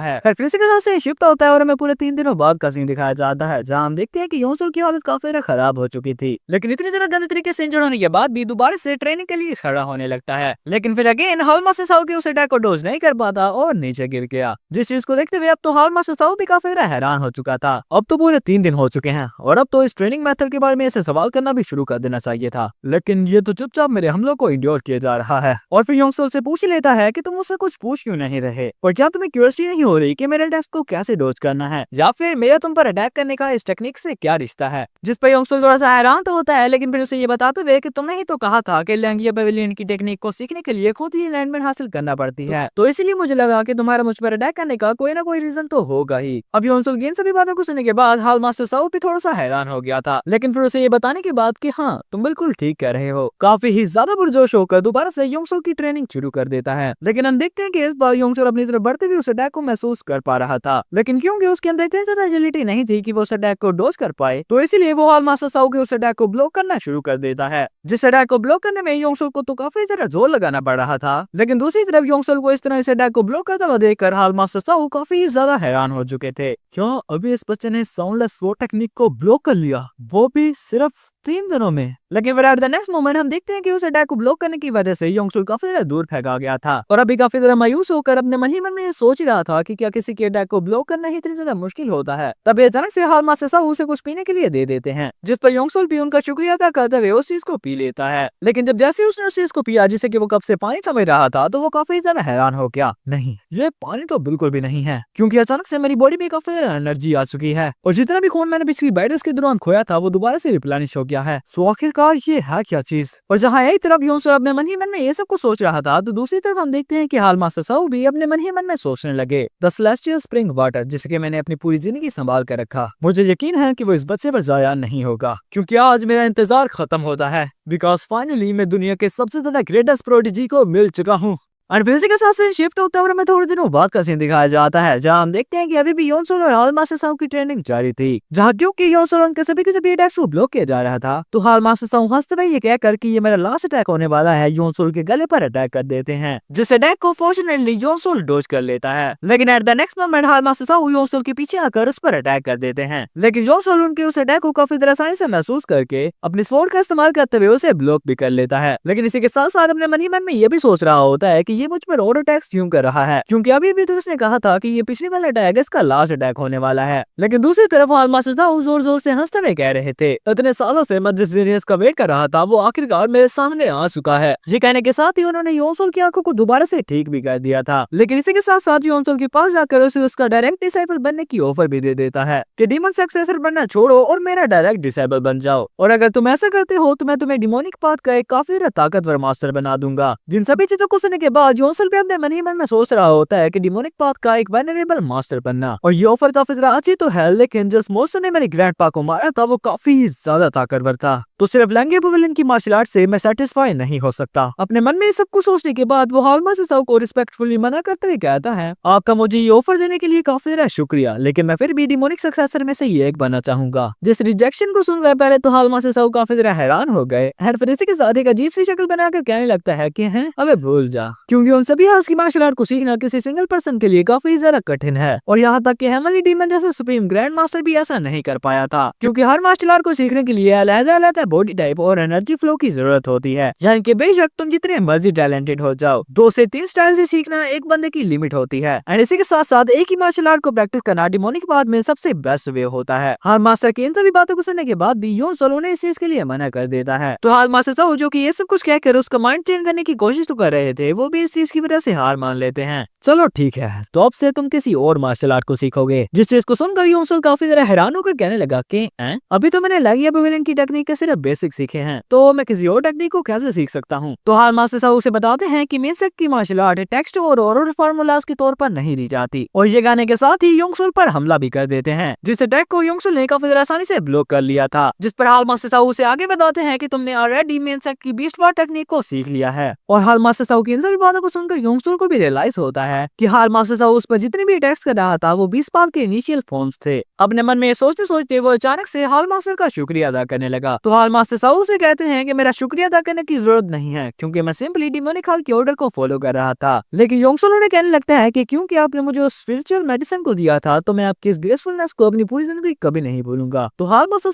है। फिर इसी के साथ से शिफ्ट होता है और हमें पूरे 3 दिनों बाद का सीन दिखाया जाता है जहाँ हम देखते हैं कि योंगसुल की हालत काफी ज्यादा खराब हो चुकी थी, लेकिन इतनी ज्यादा गंदे तरीके से इंजर्ड होने के बाद भी दोबारा से ट्रेनिंग के लिए खड़ा होने लगता है। लेकिन फिर अगेन हाल मास्टर साहू के उस अटैक को डोज नहीं कर पाता और नीचे गिर गया, जिस चीज को देखते हुए अब तो हाल मास्टर साहू भी काफी हैरान हो चुका था। अब तो पूरे 3 दिन हो चुके हैं और अब तो इस ट्रेनिंग मेथड के बारे में इसे सवाल करना भी शुरू कर देना चाहिए था, लेकिन ये तो चुपचाप मेरे हमलों को इंड्योर किया जा रहा है। और फिर योंगसुल से पूछ लेता है कि तुम मुझसे कुछ पूछ क्यों नहीं रहे, और क्या तुम्हें क्यूरियोसिटी नहीं हो रही कि मेरे अटैक को कैसे डोज करना है, या फिर मेरा तुम पर अटैक करने का इस टेक्निक से क्या रिश्ता है। जिस पर योंगसुल थोड़ा सा हैरान तो होता है, लेकिन फिर उसे ये बताते हुए कि तुमने ही तो कहा था कि लैंगिया पेविलियन की टेक्निक को सीखने के लिए खुद ही लैंडमेंट हासिल करना पड़ती है, तो इसलिए मुझे लगा कि तुम्हारा मुझ पर अटैक करने का कोई ना कोई रीजन तो होगा ही। अब योंगसुल इन सभी बातों को सुनने के बाद हाल मास्टर साहू भी थोड़ा सा हैरान हो गया था, लेकिन फिर उसे ये बताने के बाद कि हाँ तुम बिल्कुल ठीक कह रहे हो, काफी ही ज्यादा पुरजोश होकर दोबारा से योंगसुल की ट्रेनिंग शुरू कर देता है। लेकिन हम देखते हैं कि इस बार योंगसुल अपनी तरफ बढ़ते हुए उस अटैक को महसूस कर पा रहा था, लेकिन क्योंकि उसके अंदर इतनी ज्यादा एजिलिटी नहीं थी कि वो उस अटैक को डोज कर पाए, तो इसीलिए वो हाल मास्टर साहू के उस अटैक को ब्लॉक करना शुरू कर देता है। जिस अटैक को ब्लॉक करने में योंगसुल को तो काफी ज्यादा जोर लगाना पड़ रहा था, लेकिन दूसरी तरफ योंगसुल को इस तरह इस अटैक को ब्लॉक करता हुआ देखकर हाल मास्टर साहू काफी ज्यादा हैरान हो चुके थे। क्या अभी इस बच्चे ने साउंडलेस वो टेक्निक को ब्लॉक कर लिया, वो भी सिर्फ 3 दिनों में। लेकिन फिर एट द नेक्स्ट मोमेंट हम देखते हैं कि उस अटैक को ब्लॉक करने की वजह से योंगसुल काफी ज्यादा दूर फेंका गया था, और अभी काफी ज्यादा मायूस होकर अपने मन ही मन में ये सोच रहा था कि क्या किसी के अटैक को ब्लॉक करना ही इतनी ज्यादा मुश्किल होता है। तभी अचानक से हाल मास्टर साहू उसे कुछ पीने के लिए दे देते हैं, जिस पर योंगसुल भी उनका शुक्रिया अदा करते हुए उस चीज को पी लेता है। लेकिन जब जैसे उसने उस चीज को पिया जिसे कि वो कब से पानी समझ रहा था, तो वो काफी ज्यादा हैरान हो गया, नहीं ये पानी तो बिल्कुल भी नहीं है, क्योंकि अचानक से मेरी बॉडी में काफी ज्यादा एनर्जी आ चुकी है और जितना भी खून मैंने पिछली बैटल्स के दौरान खोया था वो दोबारा से रिप्लेनिश हो गया है। सो आखिरकार ये है क्या चीज। और जहाँ एक तरफ योंगसुल अपने मन ही मन में ये सब कुछ सोच रहा था, तो दूसरी तरफ हम देखते हैं कि हाल मास्टर साहू भी अपने मन ही मन में सोचने लगे द सेलेस्टियल स्प्रिंग वाटर, जिसके मैंने अपनी पूरी जिंदगी संभाल कर रखा, मुझे यकीन है कि वो इस बच्चे पर जाया नहीं होगा, क्योंकि आज मेरा इंतजार खत्म होता है, बिकॉज फाइनली मैं दुनिया के सबसे ज्यादा ग्रेटेस्ट प्रोडिजी को मिल चुका हूँ। और फिर के साथ से शिफ्ट होता है और हमें थोड़े दिनों बाद का सीन दिखाया जाता है जहाँ हम देखते हैं कि अभी भी योंगसुल और हाल मास्टर साहू की ट्रेनिंग जारी थी, जहाँ क्योंकि योंगसुल उनके सभी के सभी अटैक्स को ब्लॉक किया जा रहा था, तो हाल मास्टर साहू हंसते हुए ये कहकर कि ये मेरा लास्ट अटैक होने वाला है, योंगसुल के गले पर अटैक कर देते हैं, जिस अटैक को फॉर्चुनेटली योंगसुल डोज कर लेता है। लेकिन at the next moment hall master Sahu Yongsul के पीछे आकर उस पर अटैक कर देते हैं, लेकिन योंगसुल उनके उस अटैक को काफी आसानी से महसूस करके अपनी स्वॉर्ड का इस्तेमाल करते हुए उसे ब्लॉक भी कर लेता है। लेकिन इसी के साथ साथ अपने मन ही मन में ये भी सोच रहा होता है कि ये मुझ पर और अटैक क्यों कर रहा है, क्योंकि अभी भी तो उसने कहा था कि ये पिछले वाला अटैक इसका लास्ट अटैक होने वाला है। लेकिन दूसरी तरफ हाल मास्टर साहू जोर जोर से हंसते हुए कह रहे थे, इतने सालों से मैं जिस जीनियस का वेट कर रहा था वो आखिरकार मेरे सामने आ चुका है। ये कहने के साथ ही उन्होंने योंगसुल की आंखों को दोबारा से ठीक भी कर दिया था। लेकिन इसी के साथ साथ योंगसुल के पास जाकर उसे उसका डायरेक्ट डिसाइबल बनने की ऑफर भी दे देता है कि डीमन सक्सेसर बनना छोड़ो और मेरा डायरेक्ट डिसाइबल बन जाओ, और अगर तुम ऐसा करते हो तो मैं तुम्हें डिमोनिक पाथ का एक काफी ताकतवर मास्टर बना दूंगा। जिन सभी चीजों को सुनने के बाद बाद योंगसुल भी अपने मन ही मन में सोच रहा होता है कि डिमोनिक पाथ का एक वेनरेबल मास्टर बनना। और ये ऑफर काफी ज्यादा अच्छी तो है, लेकिन जिस मॉन्स्टर ने मेरे ग्रैंडपा को मारा था वो काफी ज्यादा ताकतवर था, तो सिर्फ लैंगे पवेलियन की मार्शल आर्ट से मैं सेटिस्फाई नहीं हो सकता। अपने मन में ये सब कुछ सोचने के बाद वो हालमा से साउ को रिस्पेक्टफुली मना करते हुए कहता है, आपका मुझे ये ऑफर देने के लिए काफी ज्यादा शुक्रिया, लेकिन मैं फिर भी डिमोनिक सक्सेसर में से ये एक बनना चाहूंगा। जिस रिजेक्शन को सुनकर पहले तो हालमा से साउ काफी ज्यादा हैरान हो गए, फिर इसी के साथ एक अजीब सी शक्ल बनाकर कहने लगता है कि हैं अबे भूल जा, क्योंकि उन सभी हाथ की मार्शल आर्ट को सीखना किसी सिंगल पर्सन के लिए काफी ज्यादा कठिन है। और यहाँ तक कि हेमली डीमन जैसे सुप्रीम ग्रैंड मास्टर भी ऐसा नहीं कर पाया था, क्योंकि हर मार्शल आर्ट को सीखने के लिए अलग-अलग बॉडी टाइप और एनर्जी फ्लो की जरूरत होती है। यानी कि बेशक तुम जितने मर्जी टैलेंटेड हो जाओ, 2 से 3 स्टाइल से सीखना एक बंदे की लिमिट होती है। एंड इसी के साथ साथ एक ही मार्शल आर्ट को प्रैक्टिस करना डिमोनिक बाद में सबसे बेस्ट वे होता है। हाल मास्टर की इन सभी बातों को सुनने के बाद भी योंगसुल उन्हें इस चीज के लिए मना कर देता है। तो हाल मास्टर साउ जो कि ये सब कुछ कहकर उसका माइंड चेंज करने की कोशिश तो कर रहे थे, वो भी इस चीज की वजह से हार मान लेते हैं। चलो ठीक है, तो अब से तुम किसी और मार्शल आर्ट को सीखोगे। जिस चीज को सुनकर योंगसुल काफी ज्यादा हैरान होकर कहने लगा कि अभी तो मैंने लैंगिया पवेलियन की टेक्निक के सिर्फ बेसिक सीखे हैं, तो मैं किसी और टेक्निक को कैसे सीख सकता हूँ। तो हाल मास्टर साउ उसे बताते हैं कि मेसक की मार्शल आर्ट टेक्स्ट और ओरल फार्मूलाज के तौर पर नहीं दी जाती, और ये गाने के साथ ही योंगसुल पर हमला भी कर देते हैं, जिस अटैक को योंगसुल ने काफी आसानी से ब्लॉक कर लिया था। जिस पर हाल मास्टर साउ उसे आगे बताते हैं कि तुमने ऑलरेडी मेसक की बीस्ट वार टेक्निक को सीख लिया है। और हाल मास्टर साउ की इन सभी बातों को सुनकर योंगसुल को भी रियलाइज होता है कि हाल मास्टर साउ उस पर जितने भी अटैक्स कर रहा था वो 20 पाल के इनिशियल फॉर्म्स थे। अपने मन में सोचते सोचते वो अचानक से हाल मास्टर का शुक्रिया अदा करने लगा। तो हाल मास्टर साउ से कहते हैं कि मेरा शुक्रिया अदा करने की जरूरत नहीं है, क्योंकि मैं सिंपली डिमोनिक हाल के ऑर्डर को फॉलो कर रहा था। लेकिन योंगसुल उन्हें कहने लगता है कि क्योंकि आपने मुझे उस स्पिरिचुअल मेडिसिन को दिया था, तो मैं आपकी इस ग्रेसफुलनेस को अपनी पूरी जिंदगी कभी नहीं भूलूंगा। तो हाल मास्टर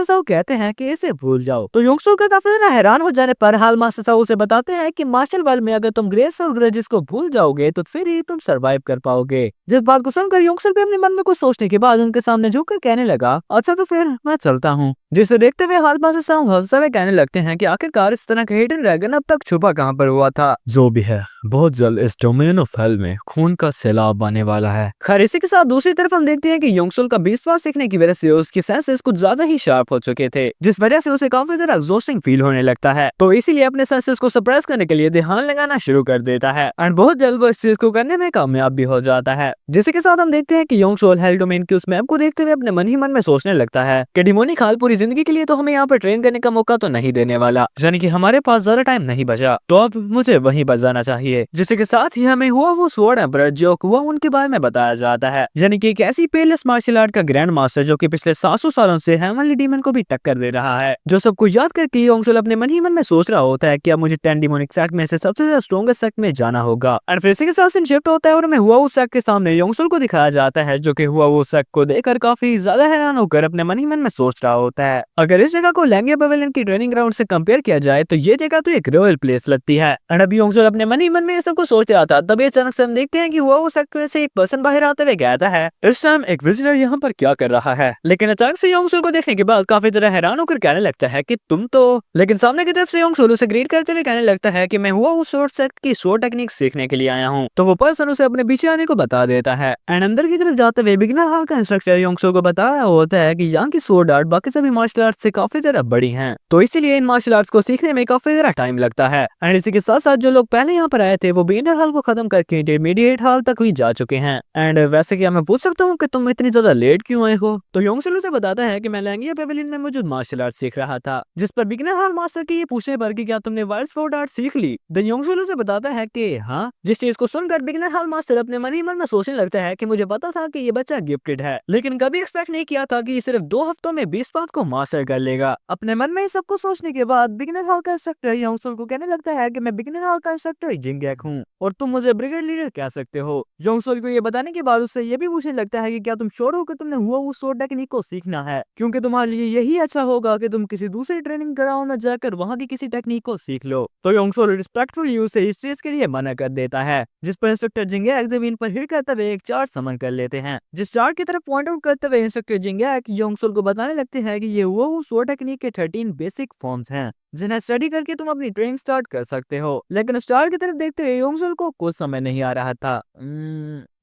साउ कहते हैं कि इसे भूल जाओ। तो योंगसुल का काफी ज्यादा हैरान हो जाने पर हाल मास्टर साउ उसे बताते हैं कि मार्शल वर्ल्ड में अगर तुम ग्रेस और ग्रजेस को भूल जाओगे तो फिर ही तुम सरवाइव कर पाओगे। जिस बात को सुनकर योंगसुल भी अपने मन में कुछ सोचने के बाद उनके सामने झुककर कहने लगा, अच्छा तो फिर मैं चलता हूँ। जिसे देखते हुए हाल मास्टर साउ हंसते हुए कहने लगते हैं कि आखिरकार इस तरह का हिडन ड्रैगन अब तक छुपा कहाँ पर हुआ था। जो भी है, बहुत जल्द इस डोमेन ऑफ हेल में खून का सैलाब आने वाला है। खैर इसी के साथ दूसरी तरफ हम देखते हैं कि योंगसुल का 20 बार सीखने की वजह से उसकी सेंसेस कुछ ज्यादा ही शार्प हो चुके थे, जिस वजह से उसे काफी ज्यादा एग्जॉस्टिंग फील होने लगता है। तो इसीलिए अपने सेंसेस को सप्रेस करने के लिए ध्यान लगाना शुरू कर देता है, एंड बहुत जल्द वो इस चीज को करने में कामयाब भी हो जाता है। जिसके साथ हम देखते हैं कि योंगसुल हेल डोमेन की उस मैप को देखते हुए अपने मन ही मन में सोचने लगता है कि डिमोनिक हाल पूरी जिंदगी के लिए तो हमें यहाँ पर ट्रेन करने का मौका तो नहीं देने वाला, यानी कि हमारे पास ज्यादा टाइम नहीं बचा, तो अब मुझे वहीं पर जाना चाहिए। जिसके साथ ही हमें हुआ वो स्वॉर्ड एम्परर जो हुआ उनके बारे में बताया जाता है, यानी कि एक ऐसी पेललेस मार्शल आर्ट का ग्रैंड मास्टर जो कि पिछले 700 सालों से हेवनली डीमन को भी टक्कर दे रहा है। जो सबको याद करके योंगसुल अपने मन ही मन में सोच रहा होता है कि अब मुझे 10 डिमोनिक सेक्ट में से सबसे ज्यादा स्ट्रॉन्गेस्ट सेक्ट में जाना होगा। एंड फिर इसी के साथ सीन शिफ्ट होता है और हमें हुआ उस सेक्ट के सामने योंगसुल को दिखाया जाता है, जो कि हुआ वो सेक्ट को देखकर काफी ज्यादा हैरान होकर अपने मन ही मन में सोच रहा होता है, अगर इस जगह को लैंगिया पवेलियन की ट्रेनिंग ग्राउंड से कंपेयर किया जाए तो ये जगह तो एक रॉयल प्लेस लगती है। एंड अभी योंगसुल अपने मन ही मन में ये सब कुछ सोच रहा था, तभी अचानक से हम देखते हैं कि हुआ वो सेक्ट में से एक पर्सन बाहर आते हुए कहता है, इस टाइम एक विजिटर यहाँ पर क्या कर रहा है। लेकिन अचानक से योंगसुल को देखने के बाद काफी ज्यादा हैरान होकर कहने लगता है कि तुम तो, लेकिन सामने की तरफ से योंगसुल उसे ग्रीट करते हुए कहने लगता है कि मैं हुआ वो स्वॉर्ड सेक्ट की स्वॉर्ड टेक्निक सीखने के लिए आया हूँ। तो वो पर्सन उसे अपने पीछे आने को बता देता है, एंड अंदर की तरफ जाते हुए बिगिनर हाल का इंस्ट्रक्टर योंगसुल को बता रहा होता है कि यहाँ की स्वॉर्ड आर्ट बाकी सभी मार्शल आर्ट से काफी ज्यादा बड़ी है, तो इसीलिए इन मार्शल आर्ट्स को सीखने में काफी ज्यादा टाइम लगता है। एंड इसी के साथ साथ जो लोग पहले यहाँ पर आए थे वो बिगिनर हाल को खत्म करके इंटरमीडिएट हाल तक भी जा चुके हैं। एंड वैसे क्या मैं पूछ सकता हूँ कि तुम इतनी ज्यादा लेट क्यों आए हो। तो योंगसुल उसे बताता है कि मैं लैंगिया पवेलियन में मौजूद मार्शल आर्ट सीख रहा था, जिस पर बिगिनर हाल मास्टर की ये पूछने पर कि क्या तुमने वाइल्ड स्वॉर्ड आर्ट सीख ली। देन योंगसुल उसे बताता है कि हाँ, जिस चीज को सुनकर बिगिनर हाल मास्टर अपने मन ही मन में सोचने लगता है कि मुझे पता था कि ये बच्चा गिफ्टेड है, लेकिन कभी एक्सपेक्ट नहीं किया था कि सिर्फ 2 हफ्तों में 20 बात को मास्टर कर लेगा। अपने मन में सब कुछ सोचने के बाद बिगिनर हाल का इंस्ट्रक्टर योंगसुल को कहने लगता है कि मैं बिगिनर हाल का इंस्ट्रक्टर जिंगैक हूँ और तुम मुझे ब्रिगेड लीडर कह सकते हो। योंगसुल को ये बताने के बाद उससे ये भी पूछने लगता है कि क्या तुम श्योर हो कि तुमने हुआ उस स्वॉर्ड टेक्निक को सीखना है, क्योंकि तुम्हारे लिए यही अच्छा होगा कि तुम किसी दूसरी ट्रेनिंग ग्राउंड में जाकर वहाँ की किसी टेक्निक को सीख लो। तो योंगसुल रिस्पेक्टफुली उसे इस चीज के लिए मना कर देता है, जिस पर इंस्ट्रक्टर जिंगैक जमीन पर हिट करते हुए एक चार्ट समन कर लेते हैं। जिस चार्ट की तरफ पॉइंट आउट करते हुए इंस्ट्रक्टर जिंगैक योंगसुल को बताने लगते हैं कि ये हुआ उस स्वॉर्ड टेक्निक के 13 बेसिक फॉर्म्स हैं, जिन्हें स्टडी करके तुम अपनी ट्रेनिंग स्टार्ट कर सकते हो। लेकिन स्टार की तरफ देखते हुए योंगसुल को कुछ समय नहीं आ रहा था।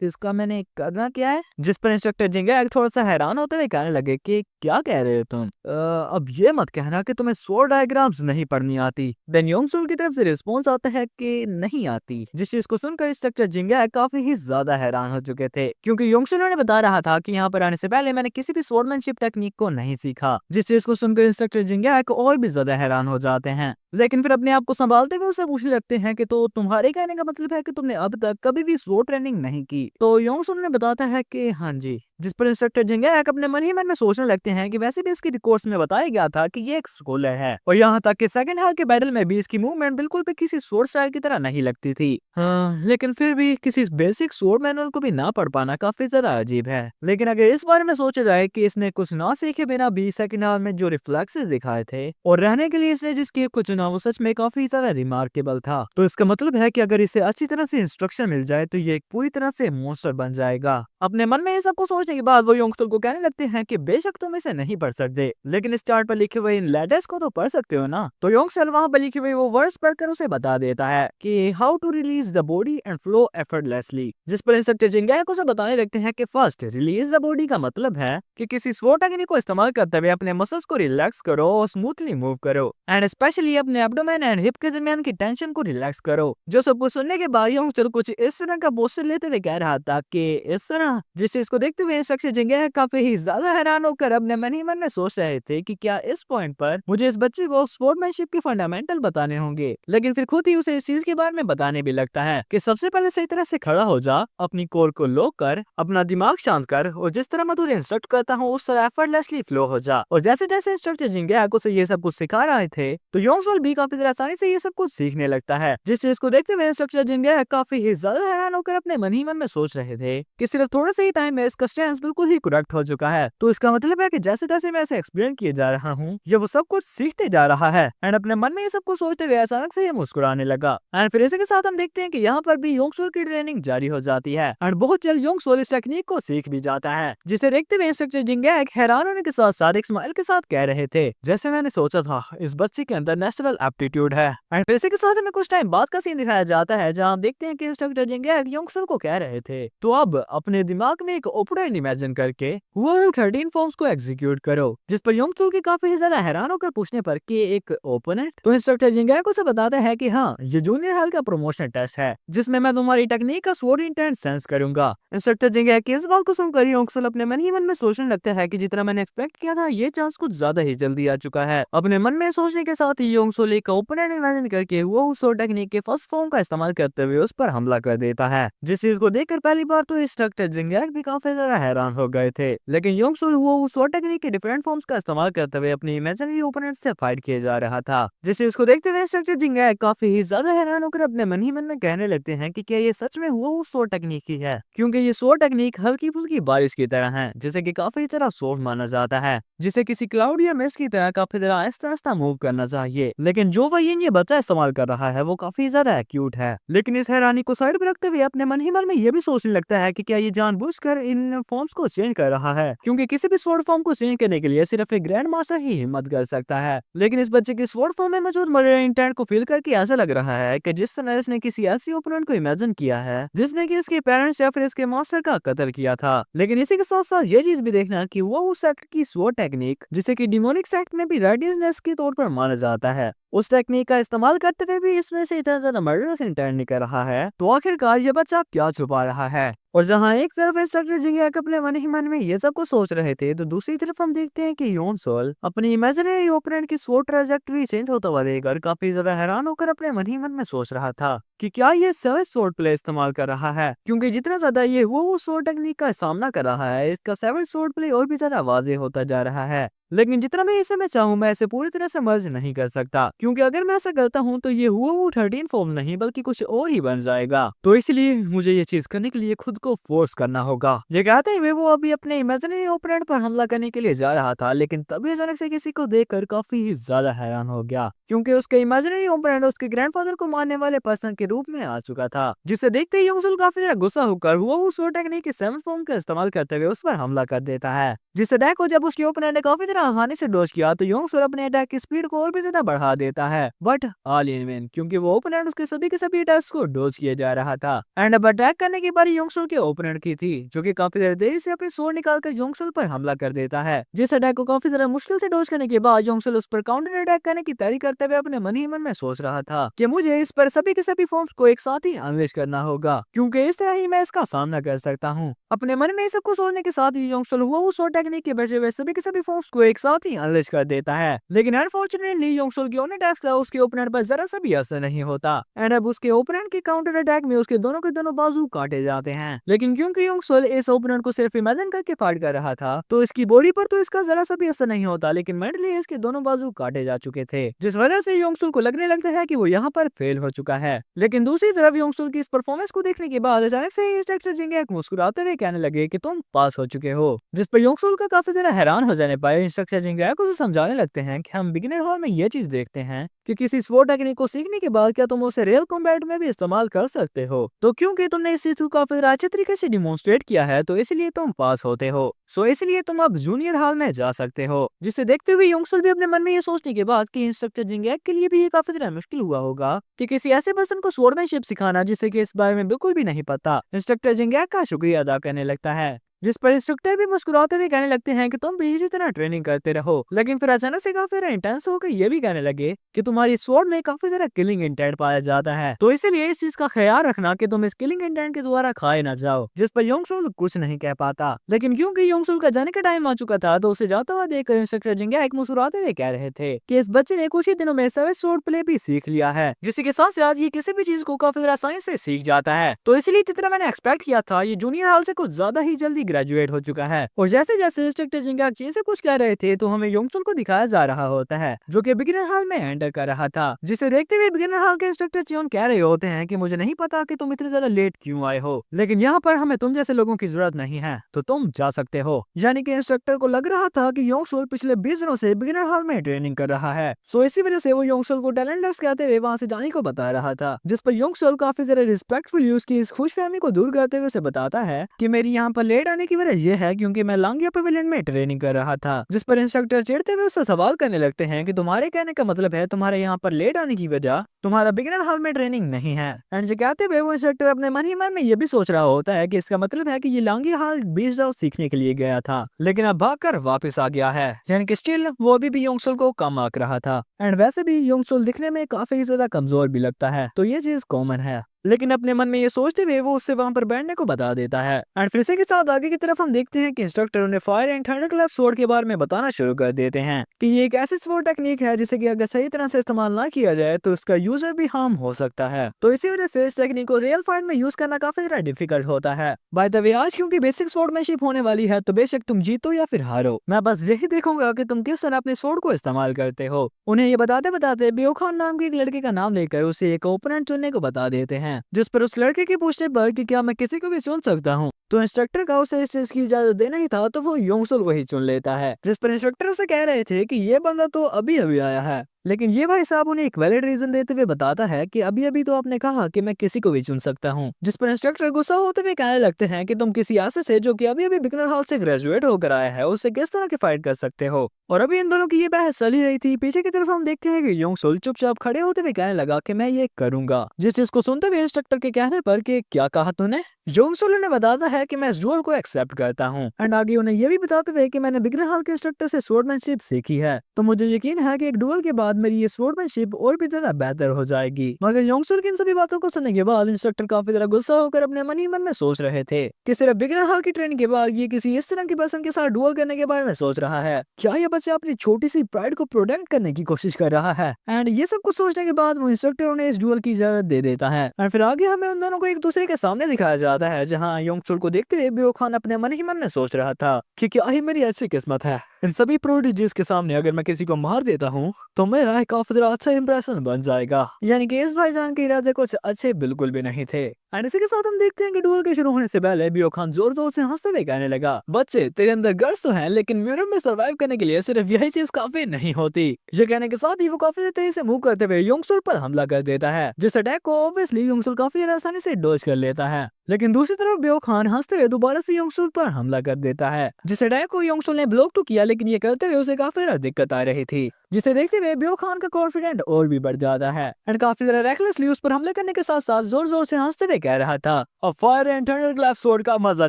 इसका मैंने करना क्या है? जिस पर इंस्ट्रक्टर जिंगैक थोड़ा सा हैरान होते हुए कहने लगे कि क्या कह रहे हो तुम? अब ये मत कहना कि तुम्हें स्वॉर्ड डायग्राम्स नहीं पढ़नी आती। देन योंगसुल की तरफ से रिस्पॉन्स आता है कि नहीं आती, जिस चीज को सुनकर इंस्ट्रक्टर जिंगैक काफी ही ज्यादा हैरान हो चुके थे, क्योंकि योंगसुल ने बता रहा था कि यहाँ पर आने से पहले मैंने किसी भी स्वॉर्डमैनशिप टेक्निक को नहीं सीखा। जिस चीज को सुनकर इंस्ट्रक्टर जिंगैक और भी ज्यादा हैरान हो जाते हैं, लेकिन फिर अपने आप को संभालते हुए उससे पूछने लगते हैं कि तो तुम्हारे कहने का मतलब है कि तुमने अब तक कभी भी स्वॉर्ड ट्रेनिंग नहीं की? तो योंगसुन ने बताता है कि हाँ जी। जिस पर इंस्ट्रक्टर जिंगैक अपने मन ही मन में सोचने लगते हैं कि वैसे भी इसकी कोर्स में बताया गया था कि ये एक स्कॉलर है, और यहाँ तक कि सेकंड हाल के बैटल में भी इसकी मूवमेंट बिल्कुल भी किसी स्वॉर्ड स्टाइल की तरह नहीं लगती थी। हाँ, लेकिन फिर भी किसी बेसिक स्वॉर्ड मैनुअल को भी ना पढ़ पाना काफी ज्यादा अजीब है। लेकिन अगर इस बारे में सोचा जाए कि इसने कुछ ना सीखे बिना भी सेकंड हाल में जो रिफ्लेक्सेस दिखाए थे और रहने के लिए इसने जिस केव को चुना वो सच में काफी ज्यादा रिमार्केबल था, तो इसका मतलब है कि अगर इसे अच्छी तरह से इंस्ट्रक्शन मिल जाए तो ये एक पूरी तरह से मॉन्स्टर बन जाएगा। अपने मन में ये सब कुछ सोचने के बाद वो योंगसुल को कहने लगते हैं कि बेशक तुम इसे नहीं पढ़ सकते, लेकिन इस चार्ट पर लिखे हुए इन लेटर्स को तो पढ़ सकते हो ना। तो योंगसुल वहां पर लिखे हुए वो वर्ड्स पढ़कर उसे बता देता है कि how to release the body and flow effortlessly. जिस पर इंस्ट्रक्टर जिंगैक उसे बताने लगते हैं कि फर्स्ट रिलीज द बॉडी का मतलब है कि किसी स्वॉर्ड टेक्निक को इस्तेमाल करते हुए अपने मसल्स को रिलैक्स करो और स्मूथली मूव करो, एंड स्पेशली अपने एब्डोमेन एंड हिप के दरमियान की टेंशन को रिलैक्स करो। जो सब कुछ सुनने के बाद योंगसुल कुछ इस तरह का पोस्टर लेते हुए कह रहा था कि इस तरह, जिस चीज को देखते हुए इंस्ट्रक्टर जिंगैक काफी ही ज्यादा हैरान होकर अपने मन ही मन में सोच रहे थे कि क्या इस पॉइंट पर मुझे इस बच्चे को स्पोर्ट्समैनशिप के फंडामेंटल बताने होंगे। लेकिन फिर खुद ही उसे इस चीज के बारे में बताने भी लगता है कि सबसे पहले सही तरह से खड़ा हो जा, अपनी कोर को लो कर, अपना दिमाग शांत कर, और जिस तरह मैं तुझे इंस्ट्रक्ट करता हूँ उस तरह एफर्टलेसली फ्लो हो जा। और जैसे जैसे इंस्ट्रक्टर जिंगैक उसे ये सब कुछ सिखा रहे थे तो योंगसुल भी काफी तरह आसानी से ये सब कुछ सीखने लगता है। जिस चीज को देखते हुए इंस्ट्रक्टर जिंगैक काफी ही ज्यादा हैरान होकर अपने मन ही मन में सोच रहे थे कि सिर्फ थोड़े से ही टाइम में इसका स्टेंस बिल्कुल ही करेक्ट हो चुका है। तो इसका मतलब है कि जैसे जैसे मैं इसे एक्सप्लेन किए जा रहा हूँ ये वो सब कुछ सीखते जा रहा है। एंड अपने मन में ये सब कुछ सोचते हुए अचानक से ये मुस्कुराने लगा। एंड फिर इसी के साथ हम देखते हैं कि यहाँ पर भी योंगसुल की ट्रेनिंग जारी हो जाती है एंड बहुत जल्द योंगसुल इस टेक्निक को सीख भी जाता है, जिसे देखते हुए इंस्ट्रक्टर जिंगैक हैरान होने के साथ साथ एक स्माइल के साथ कह रहे थे जैसे मैंने सोचा था इस बच्चे के अंदर नेचुरल एप्टीट्यूड है। एंड फिर इसी के साथ हमें कुछ टाइम बाद का सीन दिखाया जाता है जहाँ हम देखते हैं कि इंस्ट्रक्टर जिंगैक योंगसुल को कह रहे थे तो अब अपने दिमाग में एक ओपोनेंट इमेजिन करके वो 13 फॉर्म्स को एग्जीक्यूट करो। जिस पर योंगसुल की काफी ज्यादा हैरान होकर पूछने पर कि एक ओपोनेंट, तो इंस्ट्रक्टर जिंगैक उसे बताता है कि हाँ, ये जूनियर हाल का प्रमोशन टेस्ट है जिसमें मैं तुम्हारी टेक्निक का स्वॉर्ड इंटेंट सेंस करूंगा। इंस्ट्रक्टर जिंगैक की इस बात को सुनकर योंगसुल अपने मन ही मन में सोचने लगता है कि जितना मैंने एक्सपेक्ट किया था ये चांस कुछ ज्यादा ही जल्दी आ चुका है। अपने मन में सोचने के साथ ही योंगसुल एक ओपोनेंट इमेजिन करके वो स्वॉर्ड टेक्निक के फर्स्ट फॉर्म का इस्तेमाल करते हुए उस पर हमला कर देता है। जिस चीज को देखकर पहली बार तो इंस्ट्रक्टर जिंगैक भी काफी ज्यादा हैरान हो गए थे, लेकिन योंगसुल वो स्वॉर्ड टेक्निक के डिफरेंट फॉर्म्स का इस्तेमाल करते हुए अपनी इमेजिनरी ओपोनेंट से फाइट किया जा रहा था। जिस चीज को देखते हुए इंस्ट्रक्टर जिंगैक काफी ही ज्यादा हैरान होकर अपने मन ही मन में कहने लगते हैं कि क्या ये सच में हुआ वो स्वॉर्ड टेक्निक ही है, क्योंकि ये स्वॉर्ड टेक्निक हल्की फुल्की बारिश की तरह है जिसे कि काफी तरह सॉफ्ट माना जाता है, जिसे किसी क्लाउड या मिस्ट की तरह काफी तरह आहिस्ता आहिस्ता मूव करना चाहिए। लेकिन जो वही ये बच्चा इस्तेमाल कर रहा है वो काफी ज्यादा एक्यूट है। लेकिन इस हैरानी को साइड में रखते हुए अपने मन ही मन में ये भी सोचने लगता है कि क्या ये जानबूझकर इन फॉर्म्स को चेंज कर रहा है, क्योंकि किसी भी स्वॉर्ड फॉर्म को चेंज करने के लिए सिर्फ एक ग्रैंड मास्टर ही हिम्मत कर सकता है। लेकिन इस बच्चे की स्वॉर्ड फॉर्म में मौजूद मर्डर इंटेंट को फील करके ऐसा लग रहा है कि जिस तरह इसने किसी ऐसी ओपोनेंट को इमेजिन किया है जिसने कि इसके पेरेंट्स या फिर इसके मास्टर का कत्ल किया था। लेकिन इसी के साथ साथ ये चीज भी देखना कि वो उस सेक्ट की स्वॉर्ड टेक्निक, जिसे कि डिमोनिक सेक्ट में भी राइडियसनेस के तौर पर माना जाता है, उस टेक्निक का इस्तेमाल करते हुए भी इसमें से इतना ज्यादा मर्डरस इंटेंट निकल रहा है, तो आखिरकार ये बच्चा क्या छुपा रहा है। और जहाँ एक तरफ इंस्ट्रक्टर जिंगैक अपने मन ही मन में ये सब कुछ सोच रहे थे तो दूसरी तरफ हम देखते हैं कि योंगसुल अपनी इमेजिनरी ओपोनेंट की स्वॉर्ड ट्रैजेक्टरी चेंज होता हुआ देखकर काफी ज्यादा हैरान होकर अपने मन ही मन में सोच रहा था कि क्या ये सेवन स्वॉर्ड प्ले इस्तेमाल कर रहा है, क्योंकि जितना ज्यादा ये वो स्वॉर्ड टेक्निक का सामना कर रहा है इसका सेवन स्वॉर्ड प्ले और भी ज्यादा वाज़ेह होता जा रहा है। लेकिन जितना मैं इसे मैं चाहूँ मैं इसे पूरी तरह से मर्ज नहीं कर सकता, क्योंकि अगर मैं ऐसा करता हूँ तो ये हुआ वो 13 फॉर्म नहीं बल्कि कुछ और ही बन जाएगा। तो इसलिए मुझे ये चीज करने के लिए खुद को फोर्स करना होगा। ये कहते हुए वो अभी अपने इमेजिनरी ओपोनेंट पर हमला करने के लिए जा रहा था, लेकिन तभी अचानक से किसी को देखकर काफी ही ज्यादा हैरान हो गया, क्योंकि उसके इमेजिनरी ओपोनेंट उसके ग्रैंडफादर को मारने वाले पर्सन के रूप में आ चुका था। जिसे देखते ही योंगसुल काफी ज्यादा गुस्सा होकर हुआ वो स्वॉर्ड टेक्निक के सेवन फॉर्म का इस्तेमाल करते हुए उस पर हमला कर देता है। जिस अटैक को जब उसके ओपोनेंट ने काफी ज्यादा आसानी से डॉज किया तो योंगसुल अपने अटैक की स्पीड को और भी ज्यादा बढ़ा देता है, बट ऑल इन वेन, क्योंकि वो ओपोनेंट उसके सभी के सभी अटैक्स को डोज किया जा रहा था। एंड अब अटैक करने की बारी योंगसुल के ओपोनेंट की थी, जो कि काफी ज्यादा देरी से अपनी स्वॉर्ड निकालकर योंगसुल पर हमला कर देता है। जिस अटैक को काफी ज्यादा मुश्किल से डोज करने के बाद योंगसुल उस पर काउंटर अटैक करने की तैयारी करते हुए अपने मन ही मन में सोच रहा था कि मुझे इस पर सभी के सभी फॉर्म्स को एक साथ ही अनलेश करना होगा, क्योंकि इस तरह ही मैं इसका सामना कर सकता हूँ। अपने मन में सब कुछ सोचने के साथ ही योंगसुल हुआ उस टेक्निक के बचे हुए सभी के सभी फॉर्म्स को एक साथ ही अनलेश कर देता है। लेकिन अनफॉर्चुनेटली योंगसुल की ओन अटैक्स का उसके ओपोनेंट पर जरा सा भी असर नहीं होता। एंड अब उसके ओपोनेंट के काउंटर अटैक में उसके दोनों के दोनों बाजू काटे जाते हैं। लेकिन क्योंकि योंगसुल इस ओपोनेंट को सिर्फ इमेजिन करके फाइट कर रहा था, तो इसकी बॉडी पर तो इसका जरा सा भी असर नहीं होता, लेकिन मेंटली इसके दोनों बाजू काटे जा चुके थे, जिस वजह से योंगसुल को लगने लगता है कि वो यहाँ पर फेल हो चुका है। लेकिन दूसरी तरफ योंगसुल की इस परफॉर्मेंस को देखने के बाद अचानक से इंस्ट्रक्टर जिंगैक मुस्कुराते हुए कहने लगे कि तुम पास हो चुके हो, जिस पर योंगसुल का काफी ज्यादा हैरान हो जाने पर इंस्ट्रक्टर जिंगैक उसे समझाने लगते हैं कि हम बिगिनर हॉल में ये चीज देखते हैं कि किसी स्वॉर्ड टेक्निक को सीखने के बाद क्या तुम उसे रियल कॉम्बैट में भी इस्तेमाल कर सकते हो, तो क्योंकि तुमने इस चीज को काफी अच्छे तरीके से डिमोन्स्ट्रेट किया है तो इसलिए तुम पास होते हो। सो इसलिए तुम अब जूनियर हॉल में जा सकते हो। जिसे देखते हुए योंगसुल भी अपने मन में ये सोचने के बाद कि इंस्ट्रक्टर जिंगैक के लिए भी ये काफी ज्यादा मुश्किल हुआ होगा कि किसी ऐसे पर्सन को स्वॉर्डमैनशिप सिखाना जिसे कि इस बारे में बिल्कुल भी नहीं पता, इंस्ट्रक्टर जिंगैक का शुक्रिया अदा करने लगता है। जिस पर इंस्ट्रक्टर भी मुस्कुराते हुए कहने लगते हैं कि तुम भी इसी तरह ट्रेनिंग करते रहो। लेकिन फिर अचानक से काफी इंटेंस होकर ये भी कहने लगे कि तुम्हारी स्वॉर्ड में काफी ज्यादा किलिंग इंटेंट पाया जाता है, तो इसलिए इस चीज का ख्याल रखना कि तुम इस किलिंग इंटेंट के द्वारा खाए ना जाओ। जिस पर योंगसुल कुछ नहीं कह पाता, लेकिन क्योंकि योंगसुल का जाने का टाइम आ चुका था तो उसे जाता हुआ देखकर इंस्ट्रक्टर जिंगैक मुस्कुराते हुए कह रहे थे कि इस बच्चे ने कुछ ही दिनों में सर्विस स्वॉर्ड प्ले भी सीख लिया है, जिसके के साथ साथ ये किसी भी चीज को काफी ज्यादा आसानी से सीख जाता है। तो इसलिए जितना मैंने एक्सपेक्ट किया था ये जूनियर हॉल से कुछ ज्यादा ही जल्दी ग्रेजुएट हो चुका है। और जैसे जैसे इंस्ट्रक्टर जिंगैक चीन से कुछ कह रहे थे तो हमें योंगसुल को दिखाया जा रहा होता है, जो कि बिगिनर हॉल में एंटर कर रहा था। जिसे देखते हुए बिगिनर हॉल के इंस्ट्रक्टर चियोन कह रहे होते हैं कि मुझे नहीं पता कि तुम इतने ज्यादा लेट क्यों आए हो, लेकिन यहाँ पर हमें तुम जैसे लोगों की जरूरत नहीं है, तो तुम जा सकते हो। यानी कि इंस्ट्रक्टर को लग रहा था कि योंगसुल पिछले 20 दिनों से बिगिनर हॉल में ट्रेनिंग कर रहा है, सो इसी वजह से वो योंगसुल को टैलेंट टेस्ट कहते हुए वहाँ से जाने को बता रहा था। जिस पर योंगसुल काफी ज्यादा रिस्पेक्टफुल उसकी इस खुशफहमी को दूर करते हुए उसे बताता है कि मेरी यहाँ पर लेट आने की वजह यह है क्योंकि मैं लांगिया पवेलियन में ट्रेनिंग कर रहा था। जिस पर इंस्ट्रक्टर चिढ़ते हुए उससे सवाल करने लगते हैं कि तुम्हारे कहने का मतलब है तुम्हारे यहाँ पर लेट आने की वजह तुम्हारा बिगिनर हॉल में ट्रेनिंग नहीं है। एंड जो कहते हुए वो इंस्ट्रक्टर अपने मन ही मन में ये भी सोच रहा होता है कि इसका मतलब है कि ये लांगिया हॉल बीच डाउ सीखने के लिए गया था, लेकिन अब भागकर वापस आ गया है। यानी कि स्टिल वो अभी भी योंगसुल को कम आंक रहा था। एंड वैसे भी योंगसुल दिखने में काफी ज्यादा कमजोर भी लगता है, तो ये चीज कॉमन है। लेकिन अपने मन में ये सोचते हुए वो उससे वहां पर बैठने को बता देता है। एंड फिर इसी के साथ आगे की तरफ हम देखते हैं कि इंस्ट्रक्टर उन्हें fire and thunder clap sword के बारे में बताना शुरू कर देते हैं कि ये एक ऐसी स्वॉर्ड टेक्निक है जिसे कि अगर सही तरह से इस्तेमाल ना किया जाए तो इसका यूजर भी हार्म हो सकता है, तो इसी वजह से इस टेक्निक को रियल फाइट में यूज करना काफी ज्यादा डिफिकल्ट होता है। बाय द वे आज क्योंकि बेसिक स्वॉर्डमैनशिप होने वाली है तो बेशक तुम जीतो या फिर हारो, मैं बस यही देखूंगा कि तुम किस तरह अपने स्वॉर्ड को इस्तेमाल करते हो। उन्हें ये बताते बताते ब्योखान नाम के एक लड़के का नाम लेकर उसे एक ओपोनेंट चुनने को बता देते हैं, जिस पर उस लड़के के पूछने पर कि क्या मैं किसी को भी चुन सकता हूँ, तो इंस्ट्रक्टर का उसे इस चीज की इजाजत देना ही था, तो वो योंगसुल को ही चुन लेता है। जिस पर इंस्ट्रक्टर उसे कह रहे थे कि ये बंदा तो अभी अभी आया है, लेकिन ये भाई साहब उन्हें एक वैलिड रीजन देते हुए बताता है कि अभी अभी तो आपने कहा कि मैं किसी को भी चुन सकता हूँ। जिस पर इंस्ट्रक्टर गुस्सा होते हुए कहने लगते हैं कि तुम किसी ऐसे से जो कि अभी अभी बिगिनर हॉल से ग्रेजुएट होकर आया है उससे किस तरह की फाइट कर सकते हो। और अभी इन दोनों की ये बहस चली रही थी, पीछे की तरफ हम देखते हैं कि योंगसुल चुपचाप खड़े होते हुए कहने लगा कि मैं ये करूंगा। जिस चीज को सुनते हुए इंस्ट्रक्टर के कहने पर कि क्या कहा तूने, योंगसुल उन्हें बताता है कि मैं इस डुअल को एक्सेप्ट करता हूँ। एंड आगे उन्हें ये भी बताते हुए कि मैंने बिगिनर हॉल के इंस्ट्रक्टर से स्वॉर्डमैनशिप सीखी है, तो मुझे यकीन है कि एक डुअल के बाद मेरी ये स्वॉर्डमैनशिप और भी ज्यादा बेहतर हो जाएगी। मगर योंगसुल की इन सभी बातों को सुनने के बाद इंस्ट्रक्टर काफी ज्यादा गुस्सा होकर अपने मन ही मन में सोच रहे थे कि सिर्फ बिगिनर हॉल की ट्रेनिंग के बाद ये किसी इस तरह की पर्सन के साथ डुअल करने के बारे में सोच रहा है। क्या ये बच्चा अपनी छोटी सी प्राइड को प्रोटेक्ट करने की कोशिश कर रहा है। एंड ये सब कुछ सोचने के बाद वो इंस्ट्रक्टर उन्हें इस डुअल की इजाजत दे देता है। एंड फिर आगे हमें उन दोनों को एक दूसरे के सामने दिखाया जाता है, जहाँ योंगसुल को देखते हुए ब्योखान अपने मन ही मन में सोच रहा था कि क्या ही मेरी अच्छी किस्मत है, इन सभी प्रोडिजीज के सामने अगर मैं किसी को मार देता हूँ तो मेरा काफी अच्छा इंप्रेशन बन जाएगा। यानी कि इस भाईजान के इरादे कुछ अच्छे बिल्कुल भी नहीं थे। एंड इसी के साथ हम देखते हैं कि डुएल के शुरू होने से पहले बियो खान जोर जोर से हंसते हुए कहने लगा, बच्चे तेरे अंदर गर्ल्स तो हैं, लेकिन म्यूरम में सर्वाइव करने के लिए सिर्फ यही चीज काफी नहीं होती। ये कहने के साथ ही वो काफी तेजी से मूव करते हुए योंगसुल पर हमला कर देता है, जिस अटैक को ऑब्वियसली योंगसुल काफी आसानी से डॉज कर लेता है। लेकिन दूसरी तरफ बियो खान हंसते हुए दोबारा से योंगसुल पर हमला कर देता है, जिस अटैक को योंगसुल ने ब्लॉक तो किया, लेकिन ये करते हुए उसे काफी ज्यादा दिक्कत आ रही थी, जिसे देखते हुए बियो खान का कॉन्फिडेंट और भी बढ़ जाता है एंड काफी ज्यादा रेकलेसली उस पर हमले करने के साथ साथ जोर जोर से हंसते हुए कह रहा था, अब fire and thunder clap sword का मजा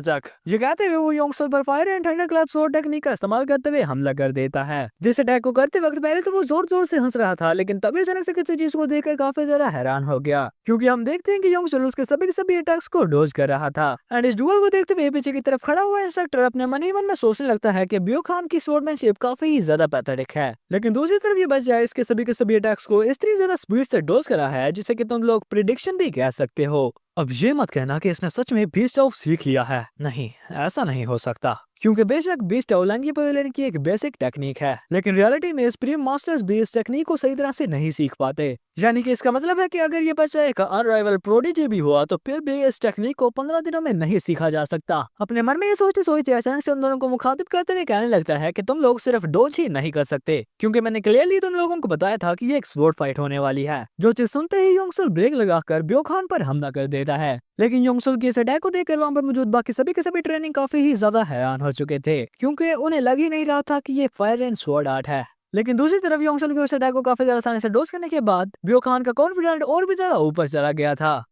चख। ये कहते हुए वो योंगसुल पर fire and thunder clap sword technique का इस्तेमाल करते हुए हमला कर देता है। जिस अटैक को करते वक्त पहले तो वो जोर जोर से हंस रहा था, लेकिन तभी अचानक से किसी चीज को देखकर काफी ज्यादा हैरान हो गया, क्योंकि हम देखते हैं कि योंगसुल उसके सभी अटैक्स को डॉज कर रहा था एंड इस डुएल को देखते हुए पीछे की तरफ खड़ा हुआ इंस्ट्रक्टर अपने मन ही मन में सोचने लगता है कि बियो खान की स्वॉर्डमैनशिप काफी ज्यादा पैथेटिक है। लेकिन दूसरी तरफ ये बच जाए इसके सभी अटैक्स को इतनी ज्यादा स्पीड से डॉज करा है जिसे कि तुम लोग प्रिडिक्शन भी कह सकते हो। अब ये मत कहना कि इसने सच में बीस्ट आउट सीख लिया है, नहीं ऐसा नहीं हो सकता, क्योंकि बेशक बीस्ट आउट लैंगी पवेलियन की एक बेसिक टेक्निक है, लेकिन रियलिटी में सुप्रीम मास्टर्स भी इस टेक्निक को सही तरह से नहीं सीख पाते। यानी कि इसका मतलब है कि अगर ये बच्चा एक अनराइवल प्रोडिजी भी हुआ तो फिर भी इस टेक्निक को 15 दिनों में नहीं सीखा जा सकता। अपने मन में ये सोचते सोचते अचानक से उन दोनों को मुखातिब करते हुए कहने लगता है कि तुम लोग सिर्फ डॉज ही नहीं कर सकते, क्योंकि मैंने क्लियरली तुम लोगों को बताया था कि ये एक स्वॉर्ड फाइट होने वाली है। जो चीज सुनते ही योंगसुल ब्रेक लगाकर बियो खान पर हमला कर देता है, लेकिन योंगसुल की इस अटैक को देखकर वहां पर मौजूद बाकी सभी के सभी ट्रेनिंग काफी ही ज्यादा हैरान हो चुके थे, क्योंकि उन्हें लग ही नहीं रहा था कि ये फायर एंड स्वॉर्ड आर्ट है। लेकिन दूसरी तरफ योंगसुल के उस अटैक को काफी ज्यादा आसानी से डॉज करने के बाद बियो खान का कॉन्फिडेंट और भी ज्यादा ऊपर चला गया था।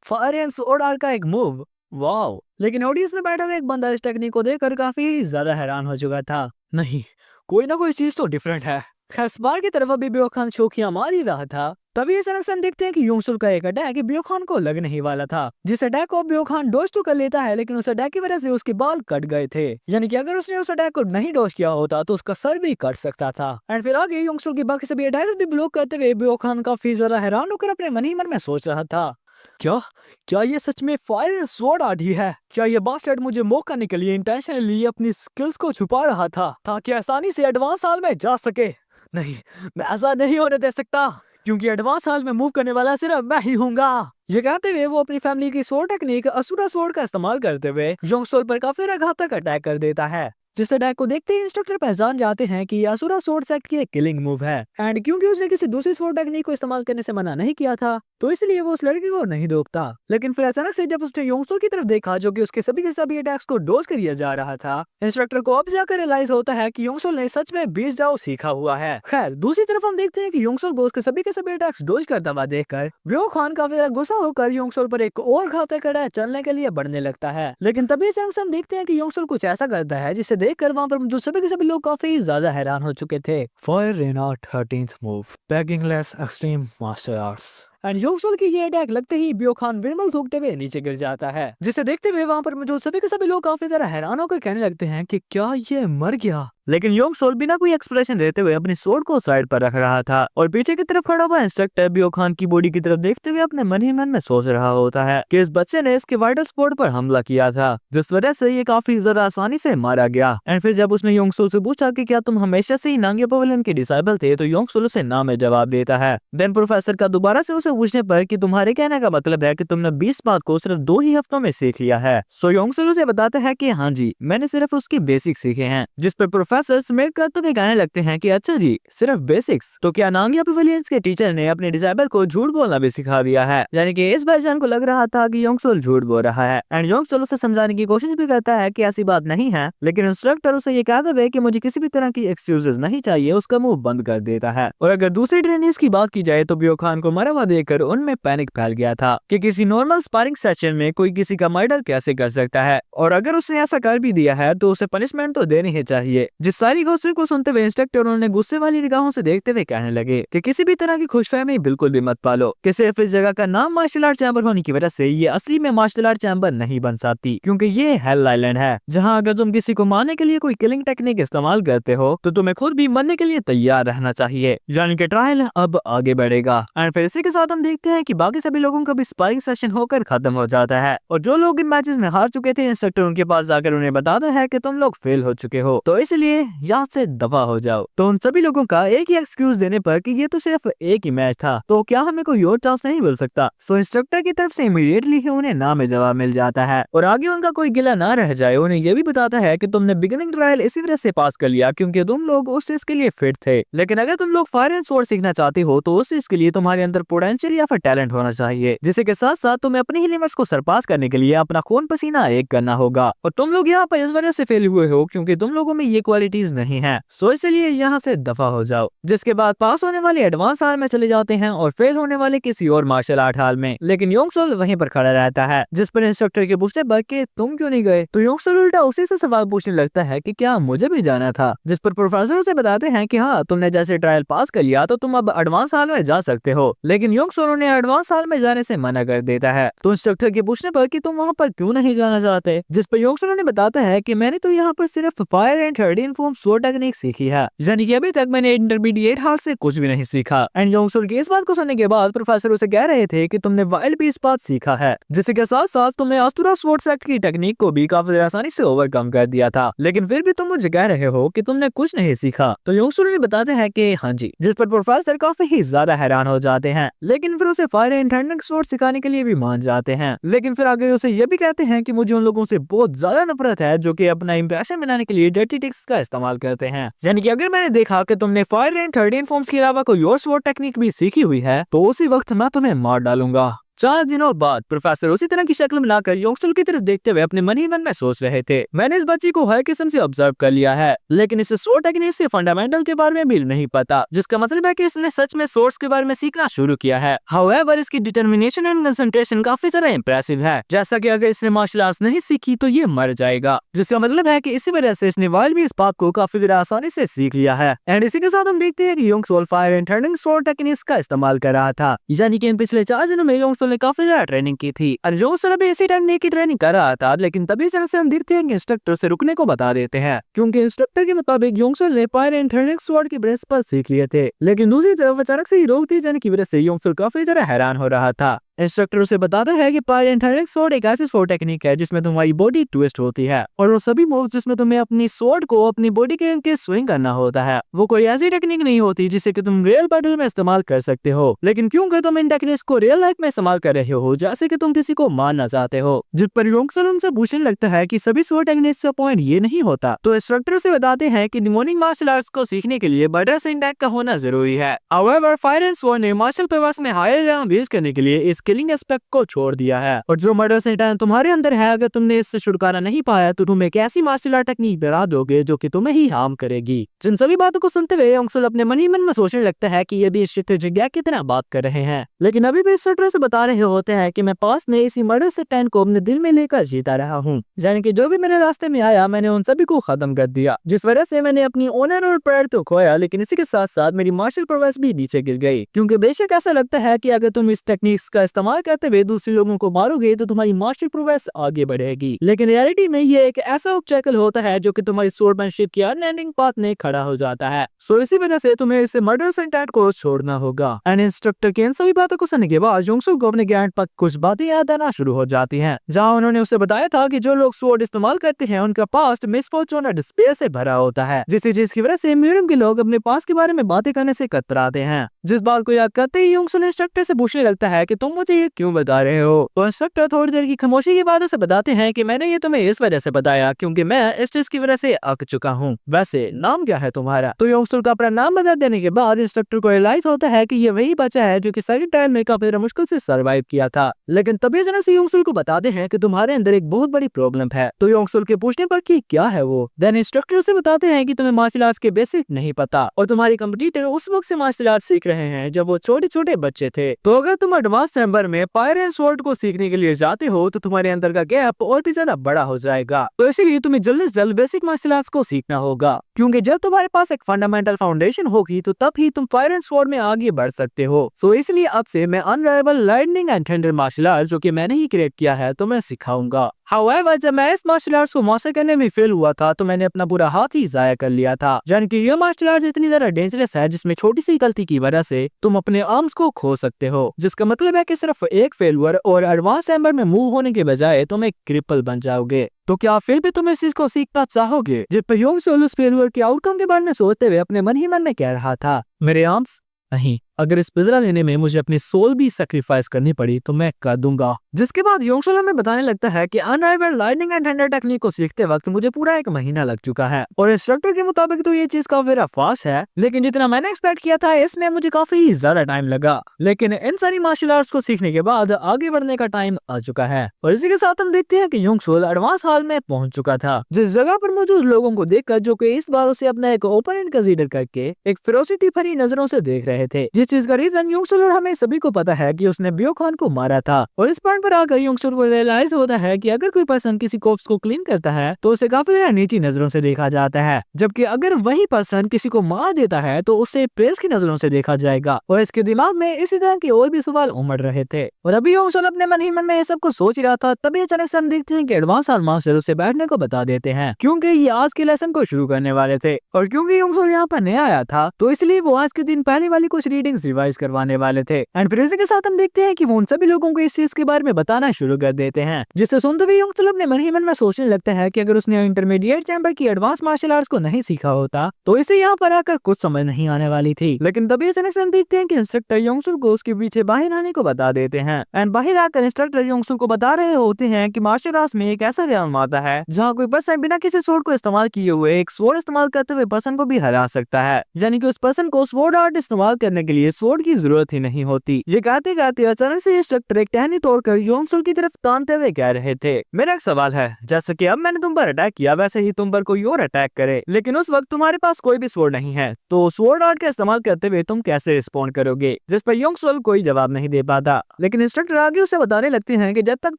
फायर एंड स्वॉर्ड आर्ट का एक मूव, वाओ। लेकिन ऑडियंस में बैठा हुआ एक बंदा इस टेक्निक को देखकर काफी ज्यादा हैरान हो चुका था। नहीं, कोई ना कोई चीज तो डिफरेंट है। खैर इस बार की तरफ अभी बियो खान शोखियां मार ही रहा था, तभी अचानक से हम देखते हैं कि योंगसुल का एक अटैक बियो खान को लग नहीं वाला था, जिस अटैक को बियो खान डॉज तो कर लेता है, लेकिन उस अटैक की वजह से उसके बाल कट गए थे। यानी कि अगर उसने उस अटैक को नहीं डॉज किया होता तो उसका सर भी कट सकता था। एंड फिर आगे योंगसुल की बाकी सभी अटैक्स भी ब्लॉक करते हुए बियो खान काफी ज्यादा हैरान होकर अपने मन ही मन में सोच रहा था, क्या क्या ये सच में फायर एंड स्वॉर्ड आर्ट ही है? क्या ये बास्टर्ड मुझे मौका करने के लिए इंटेंशनली अपनी स्किल्स को छुपा रहा था ताकि आसानी से एडवांस हाल में जा सके? नहीं, मैं ऐसा नहीं होने दे सकता, क्योंकि एडवांस हाल में मूव करने वाला सिर्फ मैं ही हूँगा। ये कहते हुए वो अपनी फैमिली की स्वॉर्ड टेक्निक असुरा स्वॉर्ड का इस्तेमाल करते हुए योंगसुल पर काफी घातक अटैक कर देता है, जिस अटैक को देखते ही इंस्ट्रक्टर पहचान जाते हैं कि असुरा स्वॉर्ड सेट की एक किलिंग मूव है एंड क्योंकि उसने किसी दूसरी स्वॉर्ड टेक्निक को इस्तेमाल करने से मना नहीं किया था तो इसलिए वो उस लड़की को नहीं रोकता। लेकिन फिर अचानक से जब उसने योंगसुल की तरफ देखा जो कि उसके सभी के सभी अटैक्स को डॉज कर जा रहा था, इंस्ट्रक्टर को अब जाकर रियलाइज होता है कि योंगसुल ने सच में बीस्ट जाओ सीखा हुआ है। खैर दूसरी तरफ हम देखते हैं कि योंगसुल को उसके सभी के सभी अटैक्स डॉज करता हुआ देखकर बियो खान काफी ज्यादा गुस्सा होकर योंगसुल पर एक और घातक अटैक चलने के लिए बढ़ने लगता है। लेकिन तभी अचानक से हम देखते हैं कि योंगसुल कुछ ऐसा करता है जिसे देखकर वहां पर जो सभी के सभी लोग काफी ज्यादा हैरान हो चुके थे। फायर रेना 13th मूव, बैगिंगलेस extreme martial arts. And Yongsul की ये अटैक लगते ही बियो खान विंडमिल थूकते हुए नीचे गिर जाता है, जिसे देखते हुए वहां पर मौजूद सभी के सभी लोग काफी ज्यादा हैरान होकर कहने लगते हैं कि क्या ये मर गया। लेकिन योंगसुल बिना कोई एक्सप्रेशन देते हुए अपनी स्वॉर्ड को साइड पर रख रहा था और पीछे की तरफ खड़ा हुआ इंस्ट्रक्टर बियो खान की बॉडी की तरफ देखते हुए अपने मन ही मन में सोच रहा होता है कि इस बच्चे ने इसके वाइटल स्पॉट पर हमला किया था, जिस वजह से ये काफी ज्यादा आसानी से मारा गया। एंड फिर जब उसने योंगसुल से पूछा कि क्या तुम हमेशा से ही नांगे पवेलियन के डिसाइबल थे, तो योंगसुल उसे ना में जवाब देता है। देन प्रोफेसर का दोबारा से उसे पूछने पर कि तुम्हारे कहने का मतलब है कि तुमने 20 बात को सिर्फ 2 ही हफ्तों में सीख लिया है। सो योंगसुल उसे बताता है कि हाँ जी, मैंने सिर्फ उसकी बेसिक सीखे हैं, जिस पर प्रोफेसर स्मिट तो वे कहने लगते हैं कि अच्छा जी सिर्फ बेसिक्स, तो क्या नांगिया पवेलियंस के टीचर ने अपने डिसाइबल को झूठ बोलना भी सिखा दिया है? यानी कि इस भाईजान को लग रहा था कि योंगसुल झूठ बोल रहा है एंड योंगसुल उसे समझाने की कोशिश भी करता है कि ऐसी बात नहीं है, लेकिन इंस्ट्रक्टर उसे ये कहते हुए कि मुझे किसी भी तरह की एक्सक्यूजेस नहीं चाहिए उसका मुंह बंद कर देता है। और अगर दूसरी ट्रेनिंग्स की बात की जाए तो बियो खान को मरा हुआ देखकर उनमें पैनिक फैल गया था कि किसी नॉर्मल स्पारिंग सेशन में कोई किसी का मर्डर कैसे कर सकता है, और अगर उसने ऐसा कर भी दिया है तो उसे पनिशमेंट तो देनी ही चाहिए। जिस सारी गॉसिप को सुनते हुए इंस्ट्रक्टर उन्होंने गुस्से वाली निगाहों से देखते हुए कहने लगे कि किसी भी तरह की खुशफहमी बिल्कुल भी मत पालो, कि सिर्फ इस जगह का नाम मार्शल आर्ट चैम्बर होने की वजह से ये असली में मार्शल आर्ट चैम्बर नहीं बन सकती, क्योंकि ये हेल आइलैंड है जहाँ अगर तुम किसी को मारने के लिए कोई किलिंग टेक्निक इस्तेमाल करते हो तो तुम्हें खुद भी मरने के लिए तैयार रहना चाहिए। यानी कि ट्रायल अब आगे बढ़ेगा। एंड फिर इसी के साथ हम देखते हैं कि बाकी सभी लोगों का भी स्पारिंग सेशन होकर खत्म हो जाता है और जो लोग इन मैचेस में हार चुके थे इंस्ट्रक्टर उनके पास जाकर उन्हें बताता है कि तुम लोग फेल हो चुके हो, तो इसलिए यहाँ से दफा हो जाओ। तो उन सभी लोगों का एक ही एक्सक्यूज देने पर कि ये तो सिर्फ एक ही मैच था, तो क्या हमें कोई और चांस नहीं मिल सकता। सो इंस्ट्रक्टर की तरफ से इमीडिएटली ही उन्हें ना में जवाब मिल जाता है और आगे उनका कोई गिला ना रह जाए उन्हें ये भी बताता है कि तुमने बिगिनिंग ट्रायल इसी वजह से पास कर लिया क्योंकि तुम लोग उस चीज के लिए फिट थे, लेकिन अगर तुम लोग फायर एंड स्वॉर्ड सीखना चाहते हो तो उस चीज के लिए तुम्हारे अंदर पोटेंशियल या फिर टैलेंट होना चाहिए, जिसके के साथ साथ तुम्हें अपनी ही लिमिट्स को सरपास करने के लिए अपना खून पसीना एक करना होगा। और तुम लोग यहाँ पर इस वजह से फेल हुए हो क्योंकि तुम लोगों में ये क्वालिटीज नहीं है, सो इसलिए यहाँ से दफा हो जाओ। जिसके बाद पास होने वाले एडवांस हाल में चले जाते हैं और फेल होने वाले किसी और मार्शल आर्ट हाल में, लेकिन योंगसोल वहीं पर खड़ा रहता है। जिस पर इंस्ट्रक्टर के पूछने पर कि तुम क्यों नहीं गए, तो योंगसोल उल्टा उसी से सवाल पूछने लगता है कि क्या मुझे भी जाना था। जिस पर प्रोफेसर उसे बताते हैं कि हाँ, तुमने जैसे ट्रायल पास कर लिया तो तुम अब एडवांस हाल में जा सकते हो, लेकिन योंगसोल उन्हें एडवांस हाल में जाने से मना कर देता है। तो इंस्ट्रक्टर के पूछने पर कि तुम वहाँ पर क्यों नहीं जाना चाहते, जिस पर योंगसोल उन्हें बताता है कि मैंने तो यहाँ पर सिर्फ fire and 13 form sword technique सीखी है, यानी कि अभी तक मैंने इंटरमीडिएट हाल से कुछ भी नहीं सीखा। एंड योंगसोल की इस बात को सुनने के बाद प्रोफेसर उसे कह रहे थे कि तुमने वाइल्ड पीस पाथ सीखा है, जिसके साथ साथ तुमने अस्टुरा स्वॉर्ड सेट की टेक्निक को भी काफी आसानी से ओवरकम कर दिया था, लेकिन फिर भी तुम मुझे कह रहे हो कि तुमने कुछ नहीं सीखा। तो योंगसोल उन्हें बताते हैं कि हाँ जी, जिस पर प्रोफेसर काफी ही ज्यादा हैरान हो जाते हैं, लेकिन फिर उसे फायर एंड थंडर स्वॉर्ड सिखाने के लिए भी मान जाते हैं। लेकिन फिर आगे उसे ये भी कहते हैं कि मुझे उन लोगों से बहुत ज्यादा नफरत है जो कि अपना इंप्रेशन बनाने के लिए डर्टी ट्रिक्स का इस्तेमाल करते हैं, यानी कि अगर मैंने देखा कि तुमने फायर एंड 13 फॉर्म्स के अलावा कोई और स्वॉर्ड टेक्निक भी सीखी हुई है तो उसी वक्त मैं तुम्हें मार डालूंगा। 4 दिनों बाद प्रोफेसर उसी तरह की शक्ल बनाकर योंगसोल की तरफ देखते हुए अपने मन ही मन में सोच रहे थे, मैंने इस बच्ची को हर किस्म से ऑब्जर्व कर लिया है, लेकिन इसे स्वॉर्ड टेक्निक से फंडामेंटल के बारे में भी नहीं पता, जिसका मतलब है कि इसने सच में स्वॉर्ड्स के बारे में सीखना शुरू किया है। हाउएवर इसकी डिटर्मिनेशन एंड कंसंट्रेशन काफी ज्यादा इंप्रेसिव है, जैसा कि अगर इसने मार्शल आर्ट्स नहीं सीखी तो ये मर जाएगा, जिसका मतलब है कि इसी वजह से इसने वाइल्ड बीस्ट पाथ को काफी ज्यादा आसानी से सीख लिया है। एंड इसी के साथ हम देखते हैं कि Yongsol fire and thundering sword techniques का इस्तेमाल कर रहा था, यानी कि इन पिछले 4 दिनों में योंगसोल ने काफी ज्यादा ट्रेनिंग की थी और योंगसोल भी इसी टेक्निक की ट्रेनिंग कर रहा था, लेकिन तभी से हम देखते हैं कि इंस्ट्रक्टर से रुकने को बता देते हैं, क्योंकि इंस्ट्रक्टर के मुताबिक योंगसोल ने फायर एंड थंडरिंग स्वॉर्ड की बेस पर सीख लिए थे, लेकिन दूसरी तरफ अचानक से ही रोक दिए जाने की वजह से योंगसोल काफी ज्यादा हैरान हो रहा था। इंस्ट्रक्टर उसे बताता है कि फायर एंड थंडरिंग स्वॉर्ड एक ऐसी स्वॉर्ड टेक्निक है जिसमें तुम्हारी बॉडी ट्विस्ट होती है और वो सभी मूव्स जिसमें तुम्हें अपनी स्वॉर्ड को अपनी बॉडी के अंदर स्विंग करना होता है, वो कोई ऐसी टेक्निक नहीं होती जिसे कि तुम रियल बैटल में इस्तेमाल कर सकते हो, लेकिन क्योंकि तुम इन टेक्निक्स को रियल लाइफ में इस्तेमाल कर रहे हो जैसे कि तुम किसी को मारना चाहते हो। जिस पर योंगसोल उनसे पूछने लगता है कि सभी स्वॉर्ड टेक्निक्स का पॉइंट ये नहीं होता, तो इंस्ट्रक्टर से बताते हैं कि डिमोनिक मार्शल आर्ट्स को सीखने के लिए बटर सिंटैक का होना जरूरी है। हाउएवर फायर एंड स्वॉर्ड ने मार्शल प्रवास में हायर रैंक बेस करने के लिए इस किलिंग एस्पेक्ट को छोड़ दिया है, और जो मर्डर सेंटाइन तुम्हारे अंदर है अगर तुमने इससे छुटकारा नहीं पाया तो तुम एक ऐसी मार्शल आर्ट टेक्निक बना दोगे जो कि तुम्हें ही हार्म करेगी। जिन सभी बातों को सुनते हुए योंगसोल अपने मन ही मन में सोचने लगता है कि ये भी स्ट्रेटेजी की तरह बात कर रहे हैं, लेकिन अभी भी इंस्ट्रक्टर से बता रहे होते हैं कि मैं पास में इसी मर्डर सेंटाइन को अपने दिल में लेकर जीता रहा हूँ, यानी कि जो भी मेरे रास्ते में आया मैंने उन सभी को खत्म कर दिया, जिस वजह से मैंने अपनी ऑनर और प्राइड तो खोया, लेकिन इसी के साथ साथ मेरी मार्शल प्रोग्रेस भी नीचे गिर गई, क्योंकि बेशक ऐसा लगता है कि अगर तुम इस टेक्निक्स का इस्तेमाल करते हुए दूसरे लोगों को मारोगे तो तुम्हारी मार्शल प्रोग्रेस आगे बढ़ेगी, लेकिन रियलिटी में ये एक ऐसा ऑब्स्टेकल होता है जो कि तुम्हारी स्वॉर्डमैनशिप की अनएंडिंग पाथ में खड़ा हो जाता है। सो इसी वजह से तुम्हें इसे मर्डर सेंटाइन को छोड़ना होगा। एंड इंस्ट्रक्टर की इन सभी बातों को सुनने के बाद योंगसोल को अपने ज्ञान पर कुछ बातें याद आना शुरू हो जाती हैं, जहां उन्होंने उसे बताया था कि जो लोग स्वॉर्ड इस्तेमाल करते हैं उनका पास्ट मिसफॉर्चून और डिस्पेयर से भरा होता है, जिस चीज की वजह से म्यूरियम के लोग अपने पास्ट के बारे में बातें करने से कतराते हैं। जिस बात को याद करते ही योंगसोल इंस्ट्रक्टर से पूछने लगता है कि तुम मुझे ये क्यों बता रहे हो, तो इंस्ट्रक्टर थोड़ी देर की खामोशी के बाद उसे बताते हैं कि मैंने ये तुम्हें इस वजह से बताया क्योंकि मैं इस चीज की वजह से अक चुका हूँ। वैसे नाम क्या है तुम्हारा? तो योंगसोल का अपना नाम बता देने के बाद इंस्ट्रक्टर को रियलाइज होता है कि ये वही बच्चा है जो कि सारी टाइम में काफी मुश्किल से सर्वाइव किया था, लेकिन तभी अचानक से योंगसोल को बताते हैं कि तुम्हारे अंदर एक बहुत बड़ी प्रॉब्लम है। तो योंगसोल के पूछने पर कि क्या है वो, देन इंस्ट्रक्टर से बताते हैं कि तुम्हें मार्शल आर्ट्स के बेसिक नहीं पता और तुम्हारी कंपटीटर उस वक्त से मार्शल आर्ट्स सीख रहे हैं जब वो छोटे छोटे बच्चे थे, तो अगर तुम एडवांस चैम्बर में फायर एंड स्वॉर्ड को सीखने के लिए जाते हो तो तुम्हारे अंदर का गैप और भी ज्यादा बड़ा हो जाएगा। तो इसीलिए तुम्हें जल्दी से जल्द बेसिक मार्शल आर्ट्स को सीखना होगा, क्योंकि जब तुम्हारे पास एक फंडामेंटल फाउंडेशन होगी तो तब ही तुम फायर एंड स्वॉर्ड में आगे बढ़ सकते हो। सो इसलिए अब से मैं unrivalled lightning and thunder martial art जो कि मैंने ही क्रिएट किया है तो मैं सिखाऊंगा। हाउएवर जब मैं इस मार्शल आर्ट्स को मास्टर करने में फेल हुआ था तो मैंने अपना पूरा हाथ ही जाया कर लिया था। यानी कि यह मार्शल आर्ट्स इतनी ज्यादा डेंजरस है जिसमें छोटी सी गलती की वजह से तुम अपने आर्म्स को खो सकते हो, जिसका मतलब है कि सिर्फ एक फेलुअर और एडवांस चैम्बर में मूव होने के बजाय तुम एक क्रिपल बन जाओगे। तो क्या फिर भी तुम इस चीज को सीखना चाहोगे? जब प्रयोग सोलस फेलुअर के आउटकम के बारे में सोचते हुए अपने मन ही मन में कह रहा था, मेरे आर्म्स नहीं, अगर इस बदला लेने में मुझे अपनी सोल भी सैक्रिफाइस करनी पड़ी तो मैं कर दूंगा। जिसके बाद योंगसुल हमें बताने लगता है कि unrivalled lightning and thunder technique को सीखते वक्त मुझे पूरा 1 महीना लग चुका है और इंस्ट्रक्टर के मुताबिक तो ये चीज काफी फास्ट है, लेकिन जितना मैंने एक्सपेक्ट किया था इसमें मुझे काफी ज्यादा टाइम लगा। लेकिन इन सारी मार्शल आर्ट्स को सीखने के बाद आगे बढ़ने का टाइम आ चुका है और इसी के साथ हम देखते हैं कि योंगसुल एडवांस हॉल में पहुंच चुका था, जिस जगह पर मौजूद लोगों को देखकर जो कि इस बार उसे अपना एक ओपोनेंट कंसीडर करके एक फेरोसिटी भरी नजरों से देख रहे थे, जिस चीज का रीजन योंगसुल और हमें सभी को पता है कि उसने बियो खान को मारा था। और इस पॉइंट पर आकर योंगसुल को रियलाइज होता है कि अगर कोई पर्सन किसी कोर्प्स को क्लीन करता है तो उसे काफी ज्यादा नीची नजरों से देखा जाता है, जबकि अगर वही पर्सन किसी को मार देता है तो उसे प्रेस की नजरों से देखा जाएगा। और इसके दिमाग में इसी तरह के और भी सवाल उमड़ रहे थे और अभी योंगसुल अपने मन ही मन में ये सब कुछ सोच रहा था, तभी अचानक से हम देखते हैं कि एडवांस आर्म मास्टर उसे बैठने को बता देते हैं, क्योंकि ये आज के लेसन को शुरू करने वाले थे। और क्योंकि योंगसुल यहाँ पर नया आया था तो इसलिए वो आज के दिन पहले वाली कुछ रीडिंग्स रिवाइज करवाने वाले थे। एंड फिर इसी के साथ हम देखते हैं कि वो उन सभी लोगों को इस चीज के बारे में बताना शुरू कर देते हैं, जिससे सुनते हुए योंगसुल अपने मन ही मन में सोचने लगता है कि अगर उसने इंटरमीडिएट चैम्बर की एडवांस मार्शल आर्ट्स को नहीं सीखा होता तो इसे यहाँ पर आकर कुछ समझ नहीं आने वाली थी। लेकिन तभी अचानक से हम देखते हैं कि इंस्ट्रक्टर योंगसुल को उसके पीछे बाहर आने को बता देते हैं एंड बाहर आकर इंस्ट्रक्टर योंगसुल को बता रहे होते हैं कि मार्शल आर्ट्स में एक ऐसा realm आता है जहाँ कोई पर्सन बिना किसी स्वॉर्ड को इस्तेमाल किए हुए एक स्वॉर्ड इस्तेमाल करते हुए पर्सन को भी हरा सकता है, यानी कि उस पर्सन को स्वॉर्ड आर्ट इस्तेमाल करने के लिए स्वॉर्ड की जरूरत ही नहीं होती। ये कहते कहते अचानक से इंस्ट्रक्टर एक टहनी तोड़कर योंगसुल की तरफ तानते हुए कह रहे थे, मेरा एक सवाल है, जैसे कि अब मैंने तुम पर अटैक किया वैसे ही तुम पर कोई और अटैक करे, लेकिन उस वक्त तुम्हारे पास कोई भी स्वॉर्ड नहीं है, तो स्वॉर्ड आर्ट का इस्तेमाल करते हुए तुम कैसे रिस्पॉन्ड करोगे? जिस पर योंगसुल कोई जवाब नहीं दे पाता। लेकिन इंस्ट्रक्टर आगे उसे बताने लगते हैं कि जब तक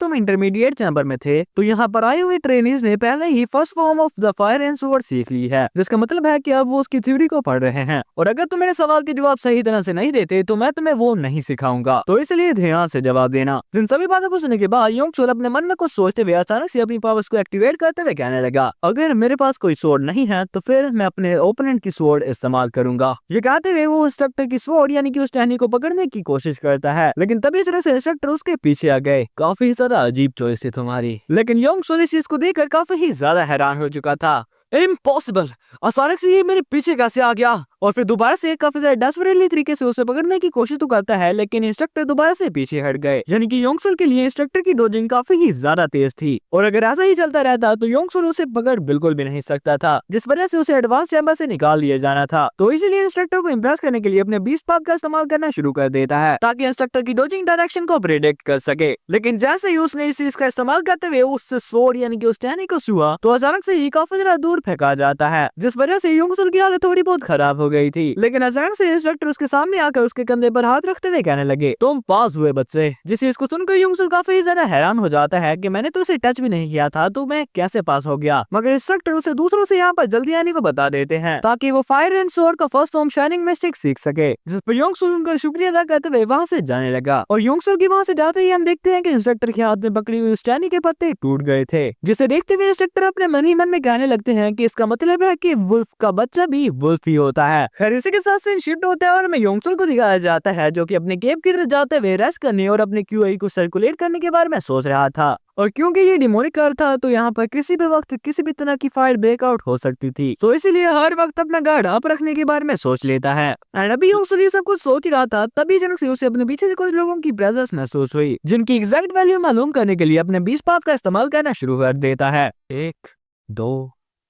तुम इंटरमीडिएट चैम्बर में थे तो यहाँ पर आए हुए ट्रेनीज ने पहले ही first form of the fire and sword सीख ली है, जिसका मतलब है कि अब वो उसकी थ्योरी को पढ़ रहे हैं और अगर तुम मेरे सवाल के जवाब सही तरह से नहीं देते तो मैं तुम्हें वो नहीं सिखाऊंगा, तो इसलिए ध्यान से जवाब देना। जिन सभी बातों को सुनने के बाद योंगसुल अपने मन में कुछ सोचते हुए अचानक से अपनी पावर्स को एक्टिवेट करते हुए कहने लगा, अगर मेरे पास कोई स्वॉर्ड नहीं है तो फिर मैं अपने ओपोनेंट की स्वॉर्ड इस्तेमाल करूंगा। ये कहते हुए वो इंस्ट्रक्टर की स्वॉर्ड यानी कि उस टहनी को पकड़ने की कोशिश करता है, लेकिन तभी तरह से इंस्ट्रक्टर उसके पीछे आ गए। काफी ज्यादा अजीब चॉइस है तुम्हारी। लेकिन योंगसुल इस चीज को देखकर काफी ही ज्यादा हैरान हो चुका था। इम्पॉसिबल, अचानक से ये मेरे पीछे कैसे आ गया? और फिर दोबारा से काफी ज्यादा डेस्परेटली तरीके से उसे पकड़ने की कोशिश तो करता है, लेकिन इंस्ट्रक्टर दोबारा से पीछे हट गए, यानी कि योंगसुल के लिए इंस्ट्रक्टर की डोजिंग काफी ही ज्यादा तेज थी और अगर ऐसा ही चलता रहता तो योंगसुल उसे पकड़ बिल्कुल भी नहीं सकता था, जिस वजह से उसे एडवांस चैम्बर से निकाल दिया जाना था। तो इसलिए इंस्ट्रक्टर को इम्प्रेस करने के लिए अपने बीस्ट पाक का इस्तेमाल करना शुरू कर देता है ताकि इंस्ट्रक्टर की डोजिंग डायरेक्शन को प्रेडिक्ट कर सके। लेकिन जैसे ही उसने इस चीज का इस्तेमाल करते हुए उस स्वॉर्ड यानी कि उस टहनी को छुआ तो अचानक से ही काफी ज्यादा दूर फेंका जाता है, जिस वजह से योंगसुल की हालत थोड़ी बहुत खराब हो गई थी। लेकिन अचानक से इंस्ट्रक्टर उसके सामने आकर उसके कंधे पर हाथ रखते हुए कहने लगे, तुम पास हुए बच्चे। जिस चीज को सुनकर योंगसुल काफी ज्यादा हैरान हो जाता है कि मैंने तो उसे टच भी नहीं किया था तो मैं कैसे पास हो गया। मगर इंस्ट्रक्टर उसे दूसरों से यहाँ पर जल्दी आने को बता देते हैं ताकि वो फायर एंड स्वॉर्ड का फर्स्ट फॉर्म शाइनिंग मिस्टिक सीख सके, जिस पर योंगसुल उनका शुक्रिया अदा करते हुए वहाँ से जाने लगा। और योंगसुल की वहाँ से जाते ही हम देखते हैं कि इंस्ट्रक्टर के हाथ में पकड़ी हुई उस टहनी के पत्ते टूट गए थे, जिसे देखते हुए इंस्ट्रक्टर अपने मन ही मन में कहने लगते हैं कि इसका मतलब है कि वुल्फ का बच्चा भी वुल्फ ही होता है। खैर इसी के साथ सीन शिफ्ट होता है और हमें योंगसुल को दिखाया जाता है जो कि अपने केव की तरफ जाते हुए रेस्ट करने और अपने क्यूआई को सर्कुलेट करने के बारे में सोच रहा था। और क्योंकि ये डिमोनिक कार था तो यहाँ पर किसी भी वक्त किसी भी तरह की फायर ब्रेकआउट हो सकती थी, तो इसीलिए हर वक्त अपना गार्ड अप रखने के बारे में सोच लेता है। एंड अभी योंगसुल ये सब कुछ सोच रहा था तभी अचानक से उसे अपने पीछे से कुछ लोगों की प्रेजेंस महसूस हुई, जिनकी एग्जैक्ट वैल्यू मालूम करने के लिए अपने 20 पाथ का इस्तेमाल करना शुरू कर देता है। 1 2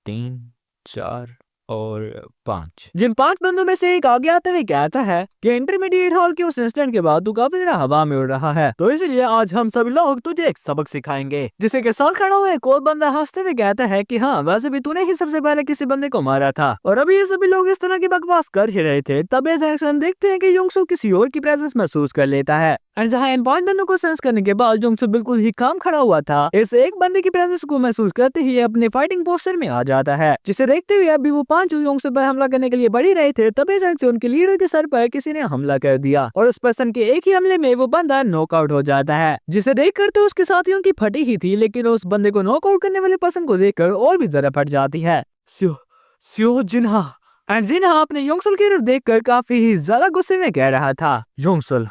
3 4 और 5। जिन 5 बंदों में से एक आगे आते हुए कहता है कि इंटरमीडिएट हॉल के उस इंसिडेंट के बाद तू काफी ज्यादा हवा में उड़ रहा है, तो इसलिए आज हम सभी लोग तुझे एक सबक सिखाएंगे। जिसे के साथ खड़ा हुआ एक और बंदा हंसते हुए कहता है कि हाँ, वैसे भी तूने ही सबसे पहले किसी बंदे को मारा था। और अभी ये सभी लोग इस तरह की बकवास कर ही रहे थे, तब ऐसा देखते हैं कि योंगसुल किसी और की प्रेजेंस महसूस कर लेता है। और जहाँ इन 5 बंदों को सेंस करने के बाद योंगसुल बिल्कुल ही काम खड़ा हुआ था, इस एक बंदे की प्रेजेंस को महसूस करते ही अपने फाइटिंग पोस्टर में आ जाता है। जिसे देखते हुए अभी वो 5 योंगसुल पर हमला करने के लिए बढ़ ही रहे थे, तभी अचानक से उनके लीडर के सर पर किसी ने हमला कर दिया और उस पर्सन के एक ही हमले में वो बंदा नॉकआउट हो जाता है। जिसे देखकर तो उसके साथियों की फटी ही थी, लेकिन उस बंदे को नॉकआउट करने वाले पर्सन को देखकर और भी ज्यादा फट जाती है। स्यो जिन्हा एंड जिन्हा अपने योंगसुल की तरफ देखकर काफी ही ज्यादा गुस्से में कह रहा था, योंगसुल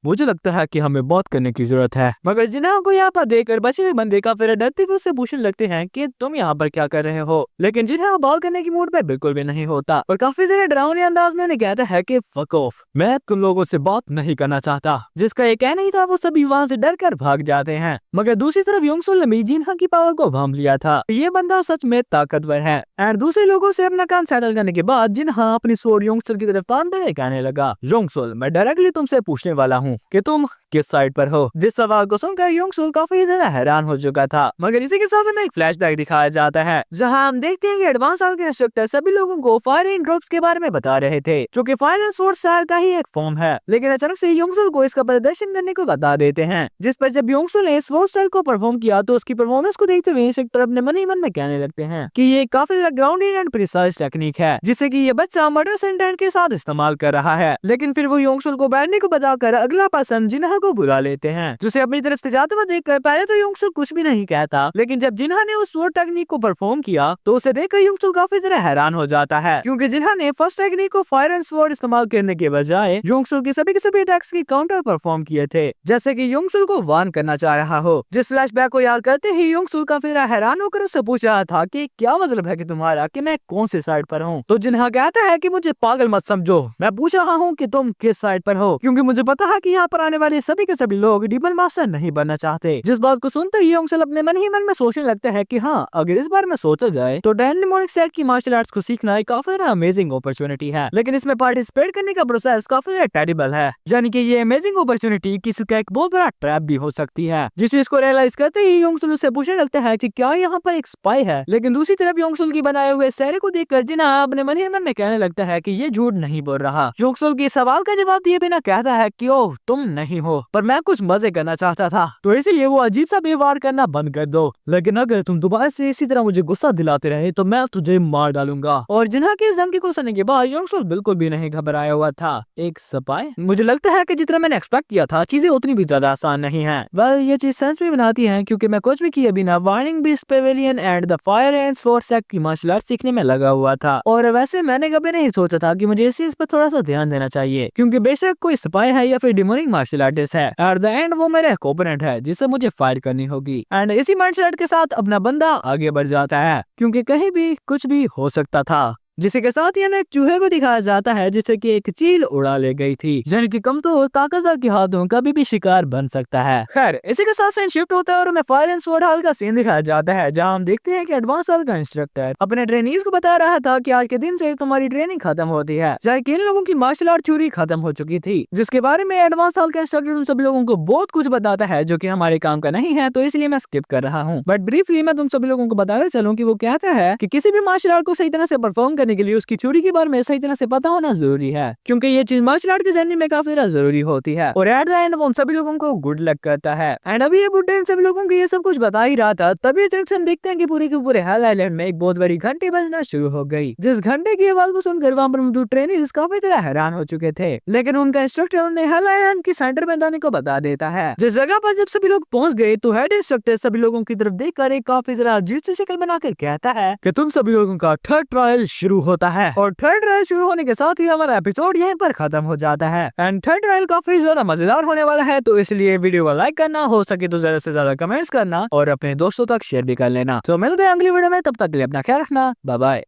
मुझे लगता है कि हमें बात करने की जरूरत है। मगर जिन्हा को यहाँ पर देखकर बचे हुए बंदे का फिर डरते हुए उससे पूछने लगते हैं कि तुम यहाँ पर क्या कर रहे हो। लेकिन जिन्हा बात करने की मूड पे बिल्कुल भी नहीं होता और काफी ज्यादा डरावने अंदाज में उन्हें कहता है कि फक ऑफ, मैं तुम लोगों से बात नहीं करना चाहता। जिसका ये कहना ही था, वो सभी वहाँ से डर कर भाग जाते हैं। मगर दूसरी तरफ योंगसुल ने भी जिन्हा की पावर को भांप लिया था। ये बंदा सच में ताकतवर है। एंड दूसरे लोगों से अपना काम सेटल करने के बाद जिन्हा अपनी स्वॉर्ड योंगसुल की तरफ तानते हुए कहने लगा, योंगसुल मैं डायरेक्टली तुमसे पूछने वाला हूँ कि तुम किस साइड पर हो। जिस सवाल को सुनकर योंगसुल काफी ज्यादा हैरान हो चुका था। मगर इसी के साथ हमें एक फ्लैशबैक दिखाया जाता है, जहां हम देखते हैं कि एडवांस साल के इंस्ट्रक्टर सभी लोगों को फायर एंड ड्रॉप्स के बारे में बता रहे थे, जो कि फायर एंड स्वॉर्ड स्टाइल का ही एक फॉर्म है। लेकिन अचानक से योंगसुल को इसका प्रदर्शन करने को बता देते हैं, जिस पर जब योंगसुल ने स्वॉर्ड स्टाइल को परफॉर्म किया तो उसकी परफॉर्मेंस को देखते हुए इंस्ट्रक्टर अपने मन ही मन में कहने लगते हैं कि ये काफी ज्यादा ग्राउंडेड एंड प्रिसाइज टेक्निक है, जिसे कि ये बच्चा मर्डर सेंटेंट के साथ इस्तेमाल कर रहा है। लेकिन फिर वो योंगसुल को बैठने को बताकर अगला पर्सन जिन्हा को बुला लेते हैं, जिसे अपनी तरफ से जाते हुए देखकर पहले तो योंगसुल कुछ भी नहीं कहता, लेकिन जब जिन्हा ने उस स्वॉर्ड टेक्निक को परफॉर्म किया तो उसे देखकर योंगसुल काफी ज्यादा हैरान हो जाता है, क्योंकि जिन्हा ने फर्स्ट टेक्निक को फायर एंड स्वॉर्ड इस्तेमाल करने के बजाय योंगसुल के सभी अटैक्स की काउंटर परफॉर्म किए थे, जैसे कि योंगसुल को वार्न करना चाह रहा हो। जिस फ्लैशबैक को याद करते ही योंगसुल काफी ज्यादा हैरान होकर उससे पूछ रहा था कि क्या मतलब है कि तुम्हारा कि मैं कौन से साइड पर हूँ। तो जिन्हा कहता है कि मुझे पागल मत समझो, मैं पूछ रहा हूँ कि तुम किस साइड पर हो, क्योंकि मुझे पता है कि यहाँ पर आने वाले सभी के सभी लोग डीमन मास्टर नहीं बनना चाहते। जिस बात को सुनते ही योंगसुल अपने मन ही मन में सोचने लगता है कि हाँ, अगर इस बार में सोचा जाए तो डायनेमोनिक सेट की मार्शल आर्ट्स को सीखना एक काफी अमेजिंग अपॉर्चुनिटी है, लेकिन इसमें पार्टिसिपेट करने का प्रोसेस काफी टेरिबल है, यानी कि ये अमेजिंग अपॉर्चुनिटी किसी का एक बहुत बड़ा ट्रैप भी हो सकती है। जिस चीज को रियलाइज करते ही योंगसुल उससे पूछने लगता है कि क्या यहाँ पर एक स्पाई है। लेकिन दूसरी तरफ योंगसुल की बनाए हुए चेहरे को देखकर जिन्हा अपने मन ही मन में कहने लगता है कि ये झूठ नहीं बोल रहा। योंगसुल के सवाल का जवाब दिए बिना कहता है कि ओह तुम नहीं हो, पर मैं कुछ मजे करना चाहता था, तो इसलिए वो अजीब सा व्यवहार करना बंद कर दो, लेकिन अगर तुम दोबारा से इसी तरह मुझे गुस्सा दिलाते रहे तो मैं तुझे मार डालूंगा। और जिन्हा के इस धमकी को सुनने के बाद योंगसुल बिल्कुल भी नहीं घबराया हुआ था। एक स्पाई, मुझे लगता है कि जितना मैंने एक्सपेक्ट किया था चीजें उतनी भी ज्यादा आसान नहीं है। वेल ये चीज सेंस भी बनाती है, क्योंकि मैं कुछ भी किए बिना warning beast Pavilion and the fire and sword set की मार्शल आर्ट सीखने में लगा हुआ था। और वैसे मैंने कभी नहीं सोचा था कि मुझे इस चीज पर थोड़ा सा ध्यान देना चाहिए, क्योंकि बेशक कोई स्पाई है या फिर डिमोनिक मार्शल आर्टिस्ट है, एट द एंड वो मेरा ओपोनेंट है जिसे मुझे फायर करनी होगी। एंड इसी मार्शल आर्ट के साथ अपना बंदा आगे बढ़ जाता है, क्योंकि कहीं भी कुछ भी हो सकता था। जिसे के साथ ही हमें एक चूहे को दिखाया जाता है जिसे कि एक चील उड़ा ले गई थी, यानी कि कमजोर ताकतवर के हाथों कभी भी शिकार बन सकता है। खैर इसी के साथ सीन शिफ्ट होता है और हमें फायर एंड स्वॉर्ड हॉल का सीन दिखाया जाता है, जहां हम देखते हैं कि एडवांस हॉल का इंस्ट्रक्टर अपने ट्रेनीज को बता रहा था कि आज के दिन से तुम्हारी ट्रेनिंग खत्म होती है, चाहे कि इन लोगों की मार्शल आर्ट थ्योरी खत्म हो चुकी थी, जिसके बारे में एडवांस हॉल का इंस्ट्रक्टर उन सभी लोगों को बहुत कुछ बताता है जो कि हमारे काम का नहीं है, तो इसलिए मैं स्किप कर रहा हूँ। बट ब्रीफली मैं तुम सभी लोगों को बताते चलूं कि वो कहता है कि किसी भी मार्शल आर्ट को सही तरह से परफॉर्म करने के लिए उसकी थ्योरी के बारे में सही तरह से पता होना जरूरी है, क्योंकि ये चीज मार्शल आर्ट के जर्नी में काफी जरूरी होती है। और एट द एंड वो उन सभी लोगों को गुड लक करता है। एंड अभी ये बुड्ढे इन सभी लोगों को ये सब कुछ बता ही रहा था, तभी अचानक से हम देखते हैं कि पूरे के पूरे हेल आइलैंड में एक बहुत बड़ी घंटी बजना शुरू हो गई। जिस घंटे की आवाज को सुनकर वहाँ पर मौजूद ट्रेनीज काफी तरह हैरान हो चुके थे, लेकिन उनका इंस्ट्रक्टर उन्हें हेल आइलैंड की सेंटर में जाने को बता देता है। जिस जगह पर जब सभी लोग पहुंच गए तो हेड इंस्ट्रक्टर सभी लोगों की तरफ देखकर एक काफी तरह अजीब सी शक्ल बनाकर कहता है कि तुम सभी लोगों का थर्ड ट्रायल शुरू होता है। और थर्ड ट्रायल शुरू होने के साथ ही हमारा एपिसोड यहीं पर खत्म हो जाता है। एंड थर्ड ट्रायल काफी ज्यादा मजेदार होने वाला है, तो इसलिए वीडियो को लाइक करना, हो सके तो ज्यादा से ज्यादा कमेंट्स करना और अपने दोस्तों तक शेयर भी कर लेना। तो मिलते हैं अगली वीडियो में, तब तक के लिए अपना ख्याल रखना, बाय बाय।